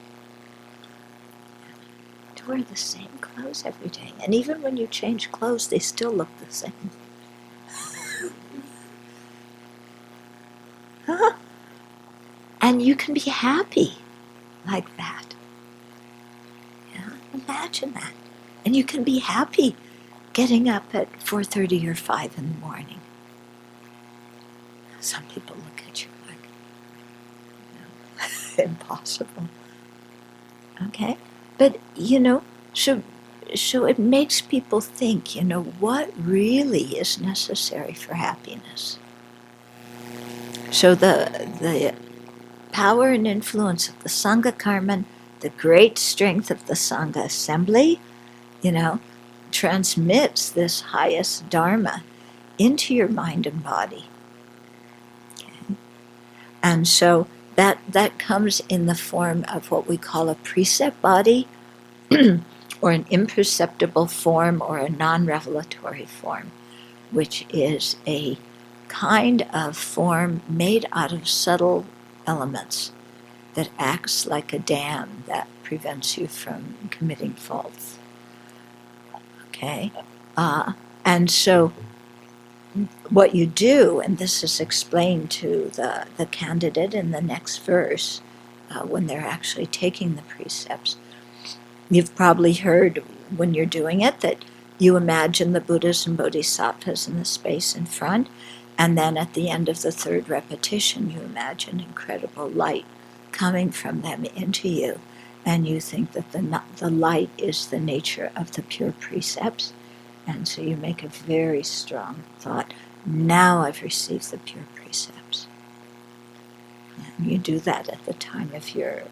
To wear the same clothes every day. And even when you change clothes, they still look the same. And you can be happy like that. Yeah, imagine that. And you can be happy getting up at 4:30 or 5 in the morning. Some people look at you like, impossible. Okay? But, so it makes people think, what really is necessary for happiness. So the power and influence of the Sangha Karma, the great strength of the Sangha assembly, transmits this highest Dharma into your mind and body. Okay? And so that comes in the form of what we call a precept body, or an imperceptible form, or a non-revelatory form, which is a kind of form made out of subtle elements that acts like a dam that prevents you from committing faults. Okay? And so what you do, and this is explained to the candidate in the next verse, when they're actually taking the precepts, you've probably heard when you're doing it that you imagine the Buddhas and Bodhisattvas in the space in front, and then at the end of the third repetition you imagine incredible light coming from them into you, and you think that the light is the nature of the pure precepts, and so you make a very strong thought, now I've received the pure precepts. And you do that at the time of your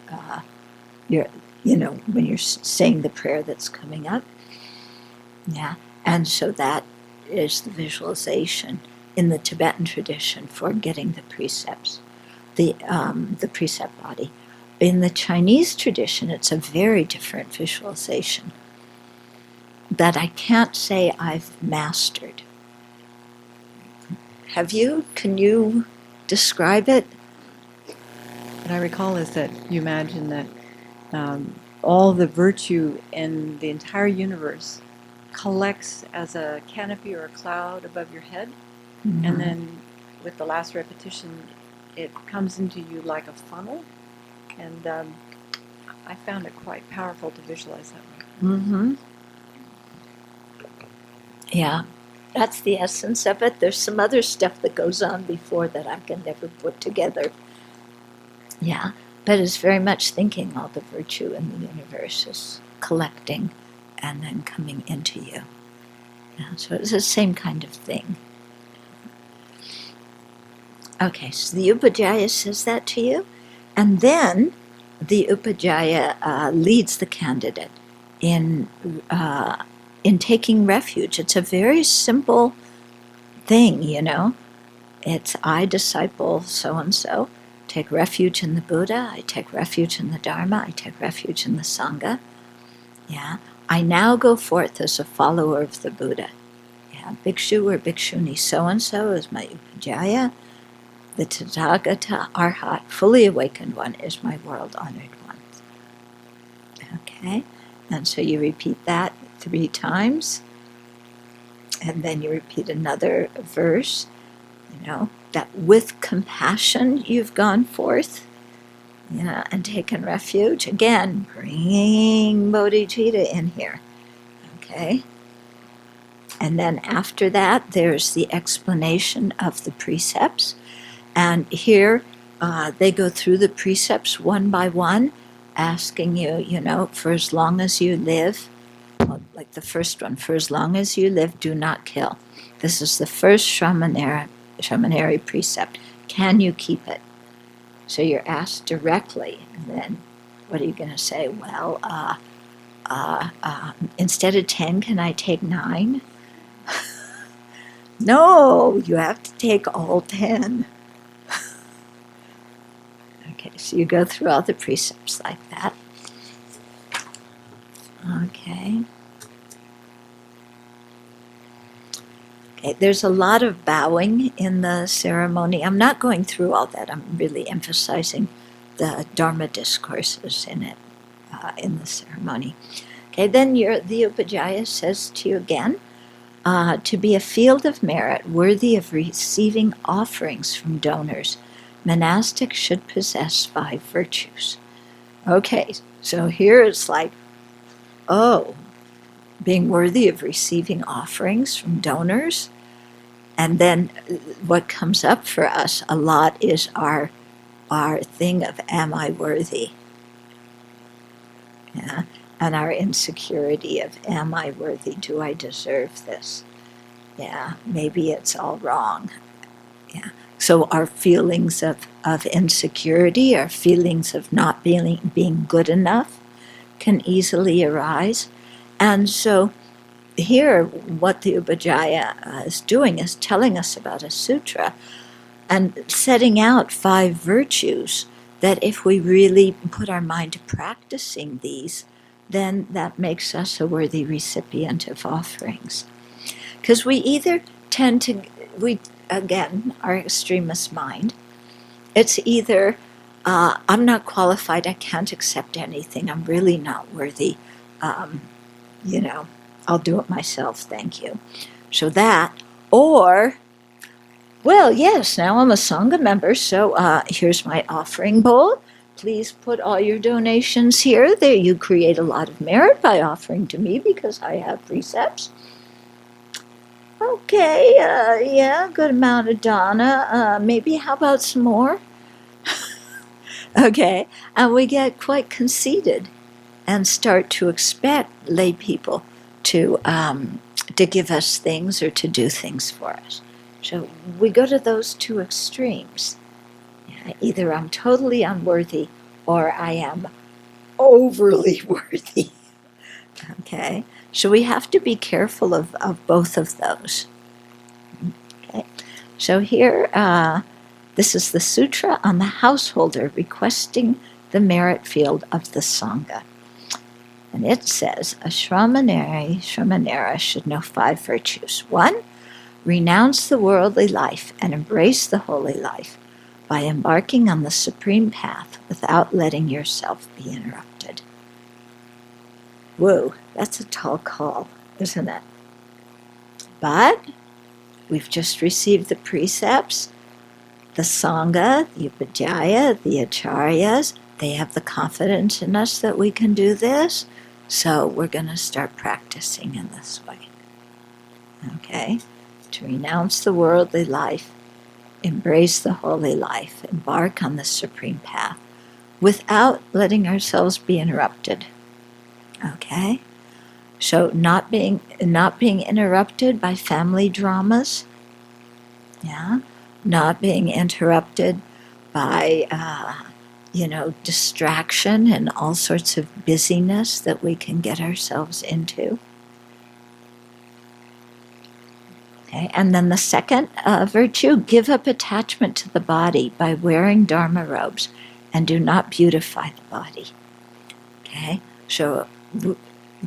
when you're saying the prayer that's coming up. Yeah. And so that is the visualization in the Tibetan tradition for getting the precepts, the precept body. In the Chinese tradition, it's a very different visualization that I can't say I've mastered. Have you? Can you describe it? What I recall is that you imagine that all the virtue in the entire universe collects as a canopy or a cloud above your head, Mm-hmm. and then with the last repetition, it comes into you like a funnel, and I found it quite powerful to visualize that way. Mm-hmm. Yeah, that's the essence of it. There's some other stuff that goes on before that I can never put together. Yeah, but it's very much thinking all the virtue in the universe is collecting and then coming into you. Yeah, so it's the same kind of thing. Okay, so the Upajjhaya says that to you, and then the Upajjhaya leads the candidate in taking refuge. It's a very simple thing, It's I, disciple so-and-so, take refuge in the Buddha, I take refuge in the Dharma, I take refuge in the Sangha. Yeah, I now go forth as a follower of the Buddha. Yeah, Bhikshu or Bhikshuni so-and-so is my Upajjhaya. The Tathagata Arhat, fully awakened one, is my world-honored one. Okay, and so you repeat that 3 times, and then you repeat another verse, that with compassion you've gone forth, Yeah, and taking refuge. Again, bringing bodhicitta in here. Okay? And then after that, there's the explanation of the precepts. And here, they go through the precepts one by one, asking you, for as long as you live, like the first one, for as long as you live, do not kill. This is the first Shramaneri precept. Can you keep it? So you're asked directly, and then what are you going to say? Well, instead of 10, can I take 9? No, you have to take all 10. Okay, so you go through all the precepts like that. Okay. Okay, there's a lot of bowing in the ceremony. I'm not going through all that. I'm really emphasizing the Dharma discourses in it, in the ceremony. Okay, then the Upajjhaya says to you again, to be a field of merit worthy of receiving offerings from donors, monastics should possess 5 virtues. Okay, so here it's like, oh, being worthy of receiving offerings from donors. And then what comes up for us a lot is our thing of, am I worthy? Yeah. And our insecurity of, am I worthy? Do I deserve this? Yeah, maybe it's all wrong. Yeah. So our feelings of insecurity, our feelings of not being good enough can easily arise. And so here, what the Upajjhaya is doing is telling us about a sutra and setting out 5 virtues that if we really put our mind to practicing these, then that makes us a worthy recipient of offerings. Because we either tend to, again, our extremist mind, it's either, I'm not qualified, I can't accept anything, I'm really not worthy, I'll do it myself, thank you. So that, or, well, yes, now I'm a Sangha member, so here's my offering bowl. Please put all your donations here. There, you create a lot of merit by offering to me because I have precepts. Okay, yeah, good amount of dana. Maybe how about some more? Okay, and we get quite conceited and start to expect lay people to give us things or to do things for us. So we go to those 2 extremes. Either I'm totally unworthy or I am overly worthy. Okay, so we have to be careful of both of those. Okay, so here, this is the Sutra on the Householder requesting the merit field of the Sangha. And it says, a Shramanera should know 5 virtues. 1, renounce the worldly life and embrace the holy life by embarking on the supreme path without letting yourself be interrupted. Whoa, that's a tall call, isn't it? But we've just received the precepts. The Sangha, the Upajjhaya, the Acharyas, they have the confidence in us that we can do this. So we're going to start practicing in this way. Okay? To renounce the worldly life, embrace the holy life, embark on the supreme path without letting ourselves be interrupted. Okay? So not being interrupted by family dramas, yeah, not being interrupted by distraction and all sorts of busyness that we can get ourselves into. Okay, and then the second virtue, give up attachment to the body by wearing Dharma robes and do not beautify the body. Okay, so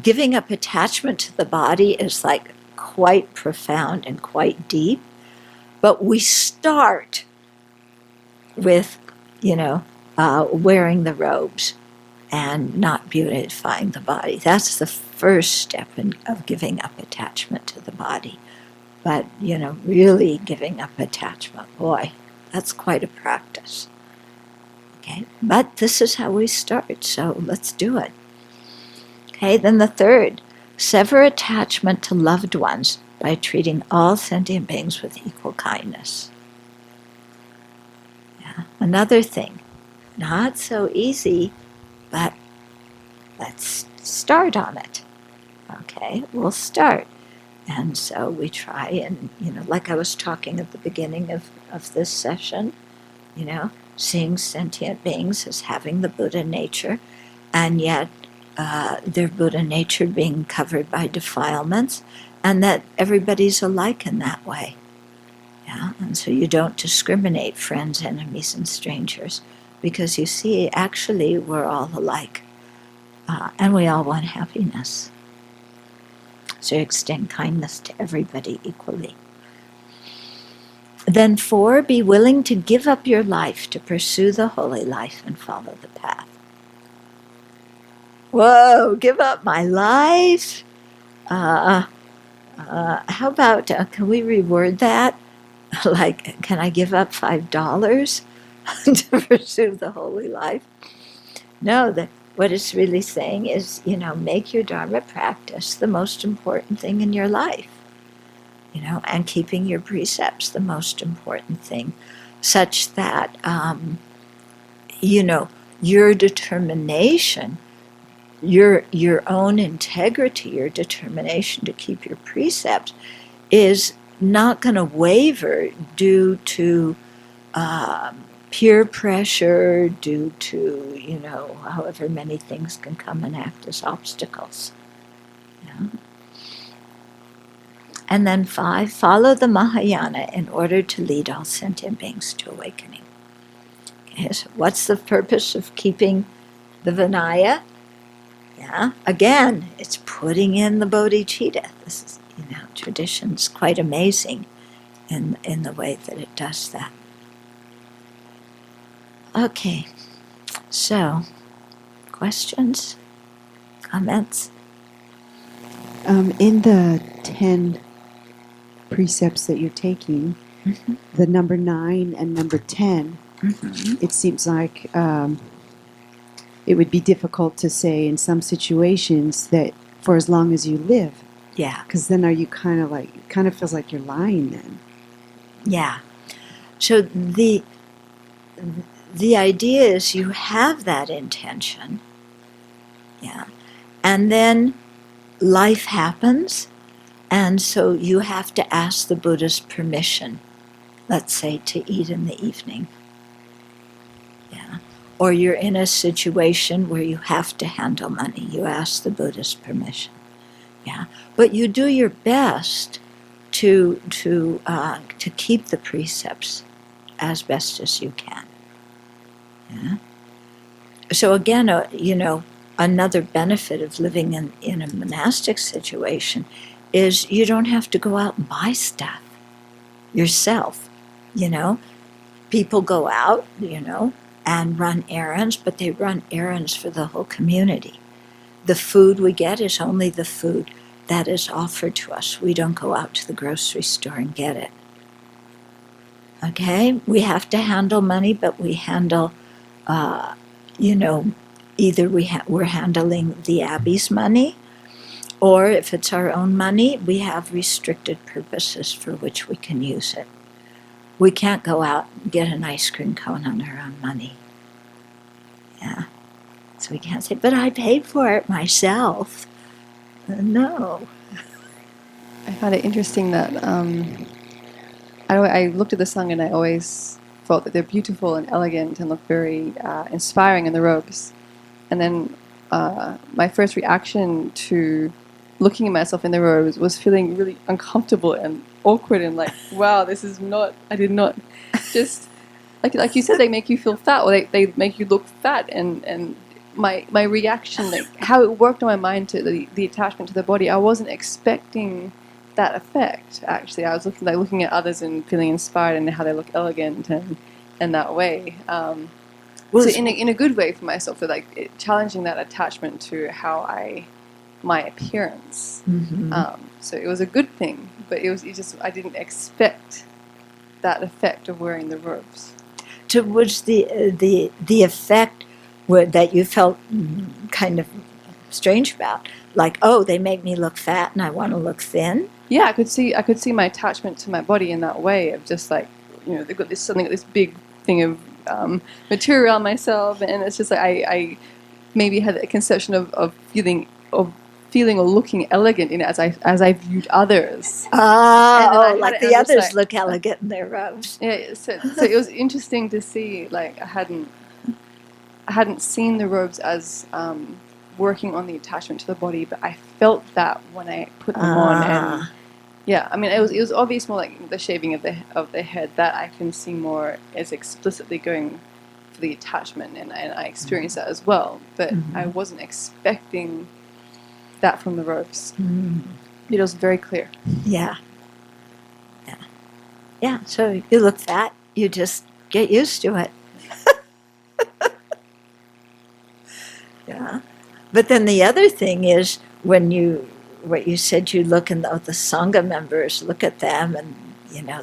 giving up attachment to the body is like quite profound and quite deep, but we start with, wearing the robes and not beautifying the body. That's the first step of giving up attachment to the body. But, really giving up attachment, boy, that's quite a practice. Okay, but this is how we start, so let's do it. Okay, then the third, sever attachment to loved ones by treating all sentient beings with equal kindness. Yeah. Another thing, not so easy, but let's start on it. Okay, we'll start. And so we try and, like I was talking at the beginning of this session, seeing sentient beings as having the Buddha nature, and yet their Buddha nature being covered by defilements, and that everybody's alike in that way. Yeah, and so you don't discriminate friends, enemies, and strangers, because you see, actually, we're all alike, and we all want happiness. So you extend kindness to everybody equally. Then 4, be willing to give up your life to pursue the holy life and follow the path. Whoa, give up my life? How about, can we reword that? Like, can I give up $5 to pursue the holy life? No, what it's really saying is, make your Dharma practice the most important thing in your life. And keeping your precepts the most important thing, such that, your determination, your own integrity, your determination to keep your precepts is not going to waver due to peer pressure, due to, however many things can come and act as obstacles. Yeah. And then 5, follow the Mahayana in order to lead all sentient beings to awakening. Okay, so what's the purpose of keeping the Vinaya? Yeah, again, it's putting in the bodhicitta. This is, tradition's quite amazing in the way that it does that. Okay, so questions, comments? In the 10 precepts that you're taking, Mm-hmm. the number 9 and number 10, Mm-hmm. it seems like it would be difficult to say in some situations that for as long as you live, Yeah, because then are you kind of feels like you're lying then. yeah. So the idea is you have that intention, yeah, and then life happens, and so you have to ask the Buddha's permission, let's say, to eat in the evening. Yeah. Or you're in a situation where you have to handle money. You ask the Buddha's permission. Yeah. But you do your best to keep the precepts as best as you can. Yeah. So again, another benefit of living in a monastic situation is you don't have to go out and buy stuff yourself. People go out, and run errands, but they run errands for the whole community. The food we get is only the food that is offered to us. We don't go out to the grocery store and get it. Okay? We have to handle money, but we handle, either we're handling the Abbey's money, or if it's our own money, we have restricted purposes for which we can use it. We can't go out and get an ice cream cone on our own money. Yeah. So we can't say, but I paid for it myself. No. I found it interesting that I looked at the Sangha and I always thought that they're beautiful and elegant and look very inspiring in the robes. And then my first reaction to looking at myself in the robes was feeling really uncomfortable and awkward and like, wow, this is not, I did not just, like you said, they make you feel fat, or they make you look fat, and my reaction, like how it worked on my mind to the attachment to the body, I wasn't expecting that effect. Actually, I was looking at others and feeling inspired and how they look elegant and that way. So in a good way for myself, for challenging that attachment to my appearance. Mm-hmm. So it was a good thing, but it just I didn't expect that effect of wearing the robes. was the effect that you felt kind of strange about? Like, oh, they make me look fat and I want to look thin? Yeah, I could see my attachment to my body in that way of just like, they've got this big thing of material on myself, and it's just like I maybe had a conception of feeling or looking elegant in it as I viewed others. Like the others look elegant in their robes. Yeah, so it was interesting to see. Like I hadn't seen the robes as working on the attachment to the body, but I felt that when I put them on, and yeah, I mean it was obvious more like the shaving of the head that I can see more as explicitly going for the attachment, and I experienced that as well, but I wasn't expecting that from the robes. It was very clear. Yeah. So you look fat, you just get used to it. Yeah. But then the other thing is what you said, you look and the Sangha members, look at them and,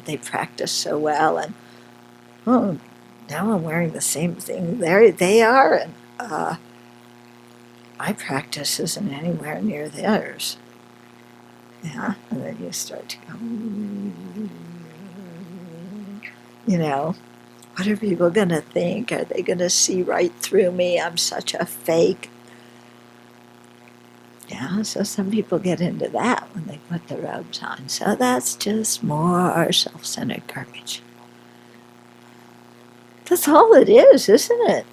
they practice so well, and, oh, now I'm wearing the same thing they are, and my practice isn't anywhere near theirs. Yeah, and then you start to go, what are people going to think? Are they going to see right through me? I'm such a fake. Yeah, so some people get into that when they put the robes on. So that's just more self-centered garbage. That's all it is, isn't it?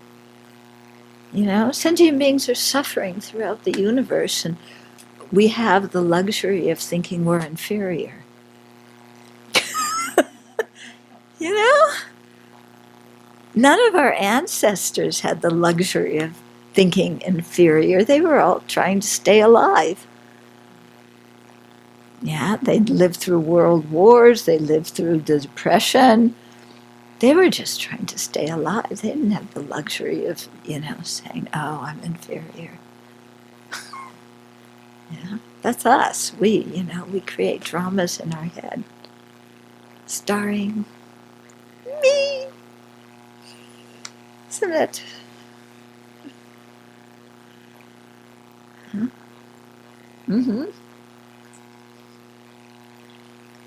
Sentient beings are suffering throughout the universe, and we have the luxury of thinking we're inferior. None of our ancestors had the luxury of thinking inferior. They were all trying to stay alive. Yeah, they lived through world wars. They lived through the Depression. They were just trying to stay alive. They didn't have the luxury of, saying, oh, I'm inferior. Yeah, that's us. We create dramas in our head. Starring me. Isn't it?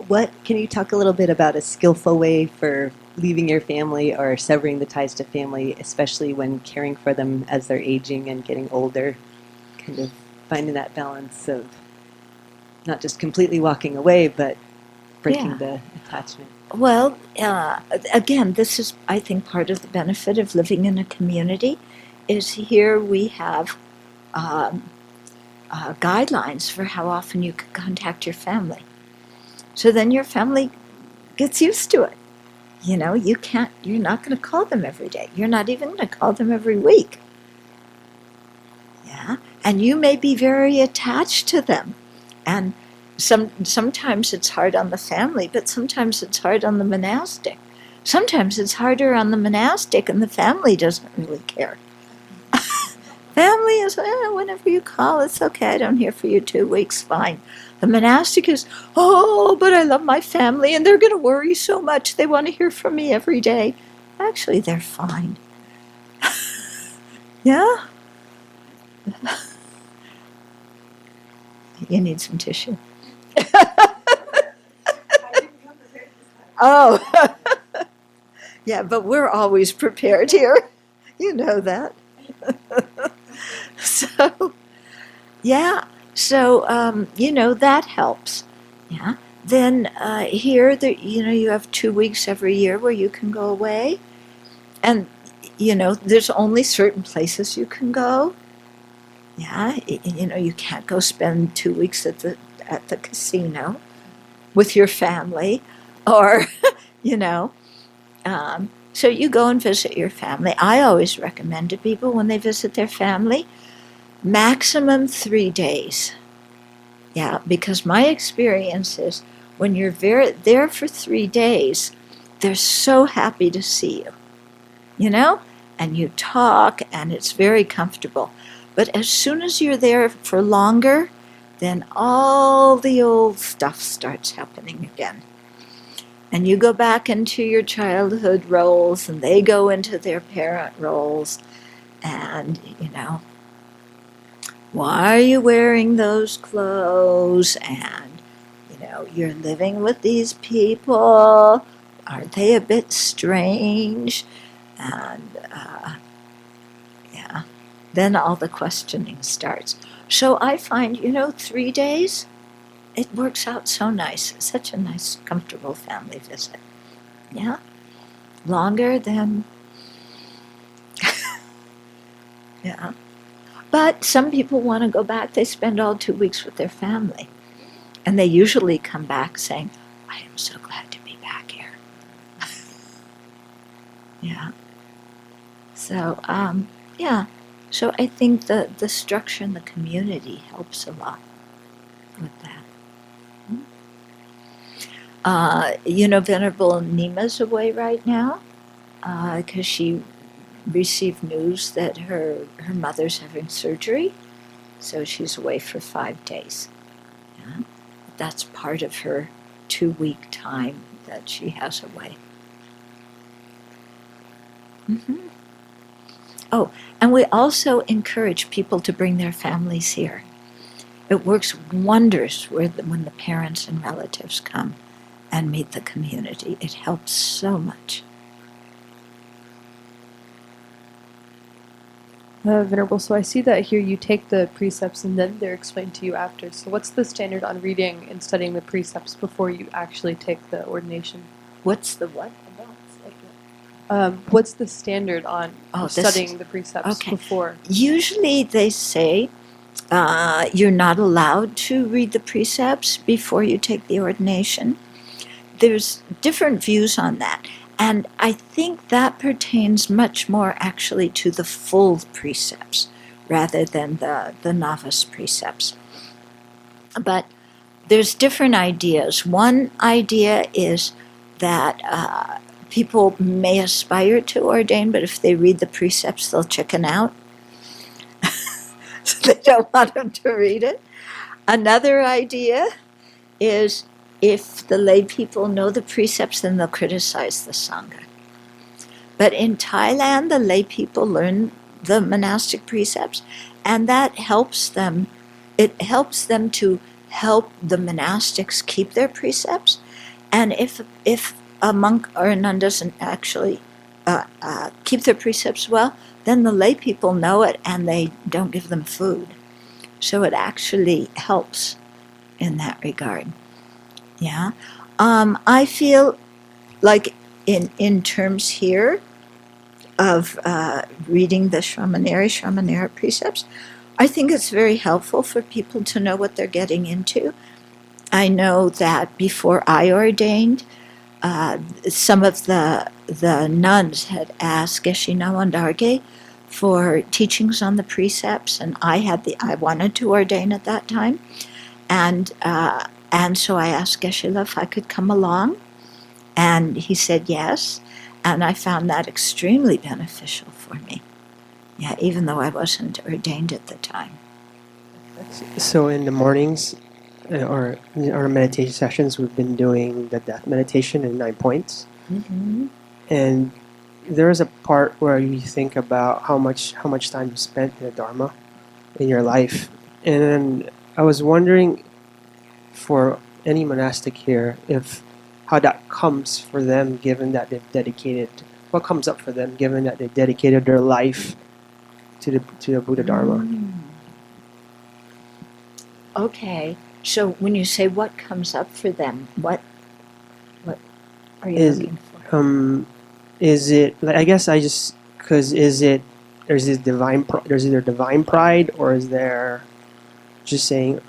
What can you talk a little bit about a skillful way for leaving your family or severing the ties to family, especially when caring for them as they're aging and getting older, kind of finding that balance of not just completely walking away, but breaking the attachment? Well, again, this is, I think, part of the benefit of living in a community, is here we have guidelines for how often you can contact your family. So then your family gets used to it. You're not going to call them every day. You're not even going to call them every week. Yeah, and you may be very attached to them, and sometimes it's hard on the family, but sometimes it's hard on the monastic. Sometimes it's harder on the monastic, and the family doesn't really care. Family is, whenever you call, it's okay. I don't hear for you 2 weeks, fine. The monastic is, oh, but I love my family, and they're going to worry so much. They want to hear from me every day. Actually, they're fine. Yeah? You need some tissue. Oh. Yeah, but we're always prepared here. You know that. So, yeah. So, that helps. Yeah. Then here, you have 2 weeks every year where you can go away. And, there's only certain places you can go. Yeah. You can't go spend 2 weeks at the casino with your family, or, so you go and visit your family. I always recommend to people when they visit their family, maximum 3 days. Yeah, because my experience is when you're there for 3 days, they're so happy to see you, and you talk, and it's very comfortable. But as soon as you're there for longer, then all the old stuff starts happening again. And you go back into your childhood roles, and they go into their parent roles. And, why are you wearing those clothes? And, you're living with these people. Aren't they a bit strange? And, yeah, then all the questioning starts. So I find, 3 days, it works out so nice. It's such a nice, comfortable family visit. Yeah. Longer than, yeah. But some people want to go back. They spend all 2 weeks with their family. And they usually come back saying, I am so glad to be back here. Yeah. So, yeah. So I think the structure in the community helps a lot with that. Venerable Nima's away right now because she received news that her mother's having surgery. So she's away for 5 days. Yeah. That's part of her 2-week time that she has away. Mm-hmm. Oh, and we also encourage people to bring their families here. It works wonders when the parents and relatives come and meet the community. It helps so much. Venerable, so I see that here you take the precepts and then they're explained to you after. So what's the standard on reading and studying the precepts before you actually take the ordination? What's the what? What's the standard on studying the precepts before? Usually they say you're not allowed to read the precepts before you take the ordination. There's different views on that. And I think that pertains much more actually to the full precepts rather than the novice precepts. But there's different ideas. One idea is that people may aspire to ordain, but if they read the precepts, they'll chicken out. So they don't want them to read it. Another idea is if the lay people know the precepts, then they'll criticize the Sangha. But in Thailand, the lay people learn the monastic precepts, and that helps them. It helps them to help the monastics keep their precepts. And if a monk or a nun doesn't actually keep their precepts well, then the lay people know it and they don't give them food. So it actually helps in that regard. Yeah. I feel like in terms here of reading the Shramanera precepts, I think it's very helpful for people to know what they're getting into. I know that before I ordained, some of the nuns had asked Geshe Nawandarge for teachings on the precepts, and I wanted to ordain at that time, and so I asked Geshe-la if I could come along, and he said yes, and I found that extremely beneficial for me. Yeah, even though I wasn't ordained at the time. So in the mornings, or in our meditation sessions, we've been doing the death meditation in 9 points, and there is a part where you think about how much time you spent in the Dharma in your life, and then I was wondering for any monastic here if how that comes for them, given that they've dedicated. What comes up for them, given that they dedicated their life to the Buddha Dharma? Okay, so when you say what comes up for them, what are you looking for? Is it like, I guess I just because is it there's this there's either divine pride or is there just saying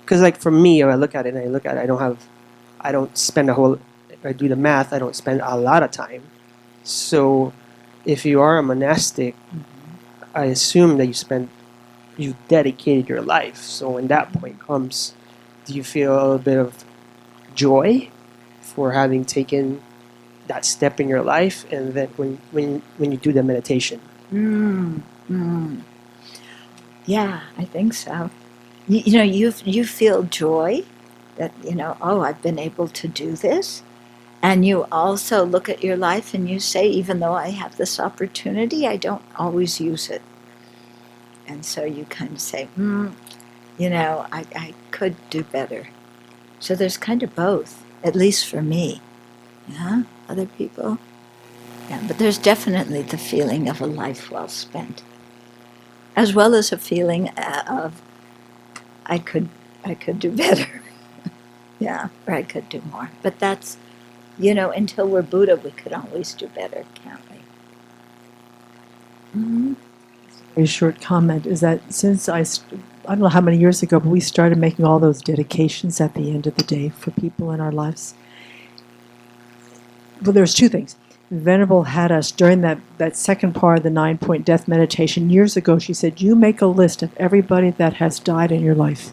because like for me, when I look at it, I don't spend if I do the math, I don't spend a lot of time. So if you are a monastic, I assume that you dedicated your life. So when that point comes, do you feel a little bit of joy for having taken that step in your life, and then when you do the meditation? Yeah, I think so. You feel joy That, oh, I've been able to do this. And you also look at your life and you say, even though I have this opportunity, I don't always use it. And so you kind of say, I could do better. So there's kind of both, at least for me. Yeah, other people. Yeah, but there's definitely the feeling of a life well spent, as well as a feeling of I could do better. Yeah, or I could do more. But that's, until we're Buddha, we could always do better, can't we? Mm-hmm. Very short comment is that since I don't know how many years ago, but we started making all those dedications at the end of the day for people in our lives. Well, there's two things. Venerable had us during that second part of the 9-point death meditation years ago. She said, you make a list of everybody that has died in your life,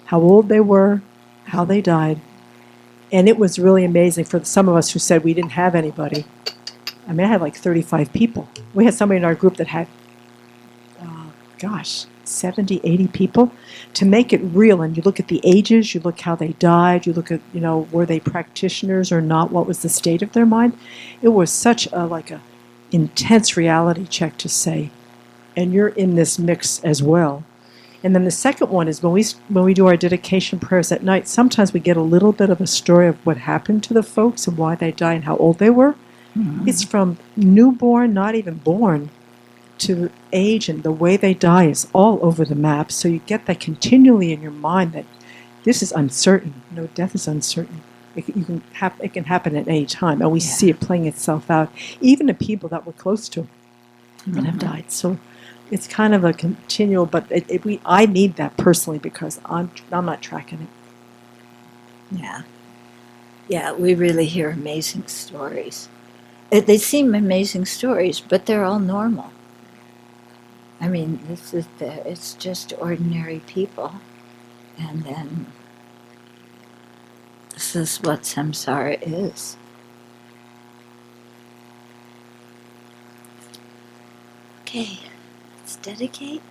how old they were, how they died. And it was really amazing for some of us who said we didn't have anybody. I mean, I had like 35 people. We had somebody in our group that had 70, 80 people. To make it real, and you look at the ages, you look how they died, you look at, were they practitioners or not, what was the state of their mind. It was such a intense reality check to say, and you're in this mix as well. And then the second one is when we do our dedication prayers at night, sometimes we get a little bit of a story of what happened to the folks and why they died and how old they were. Mm-hmm. It's from newborn, not even born, to age, and the way they die is all over the map. So you get that continually in your mind that this is uncertain. Death is uncertain. It can happen at any time, and we see it playing itself out, even to people that we're close to that have died. So it's kind of a continual, but I need that personally because I'm not tracking it. Yeah, we really hear amazing stories. They seem amazing stories, but they're all normal. I mean, it's just ordinary people. And then this is what samsara is. Okay, let's dedicate.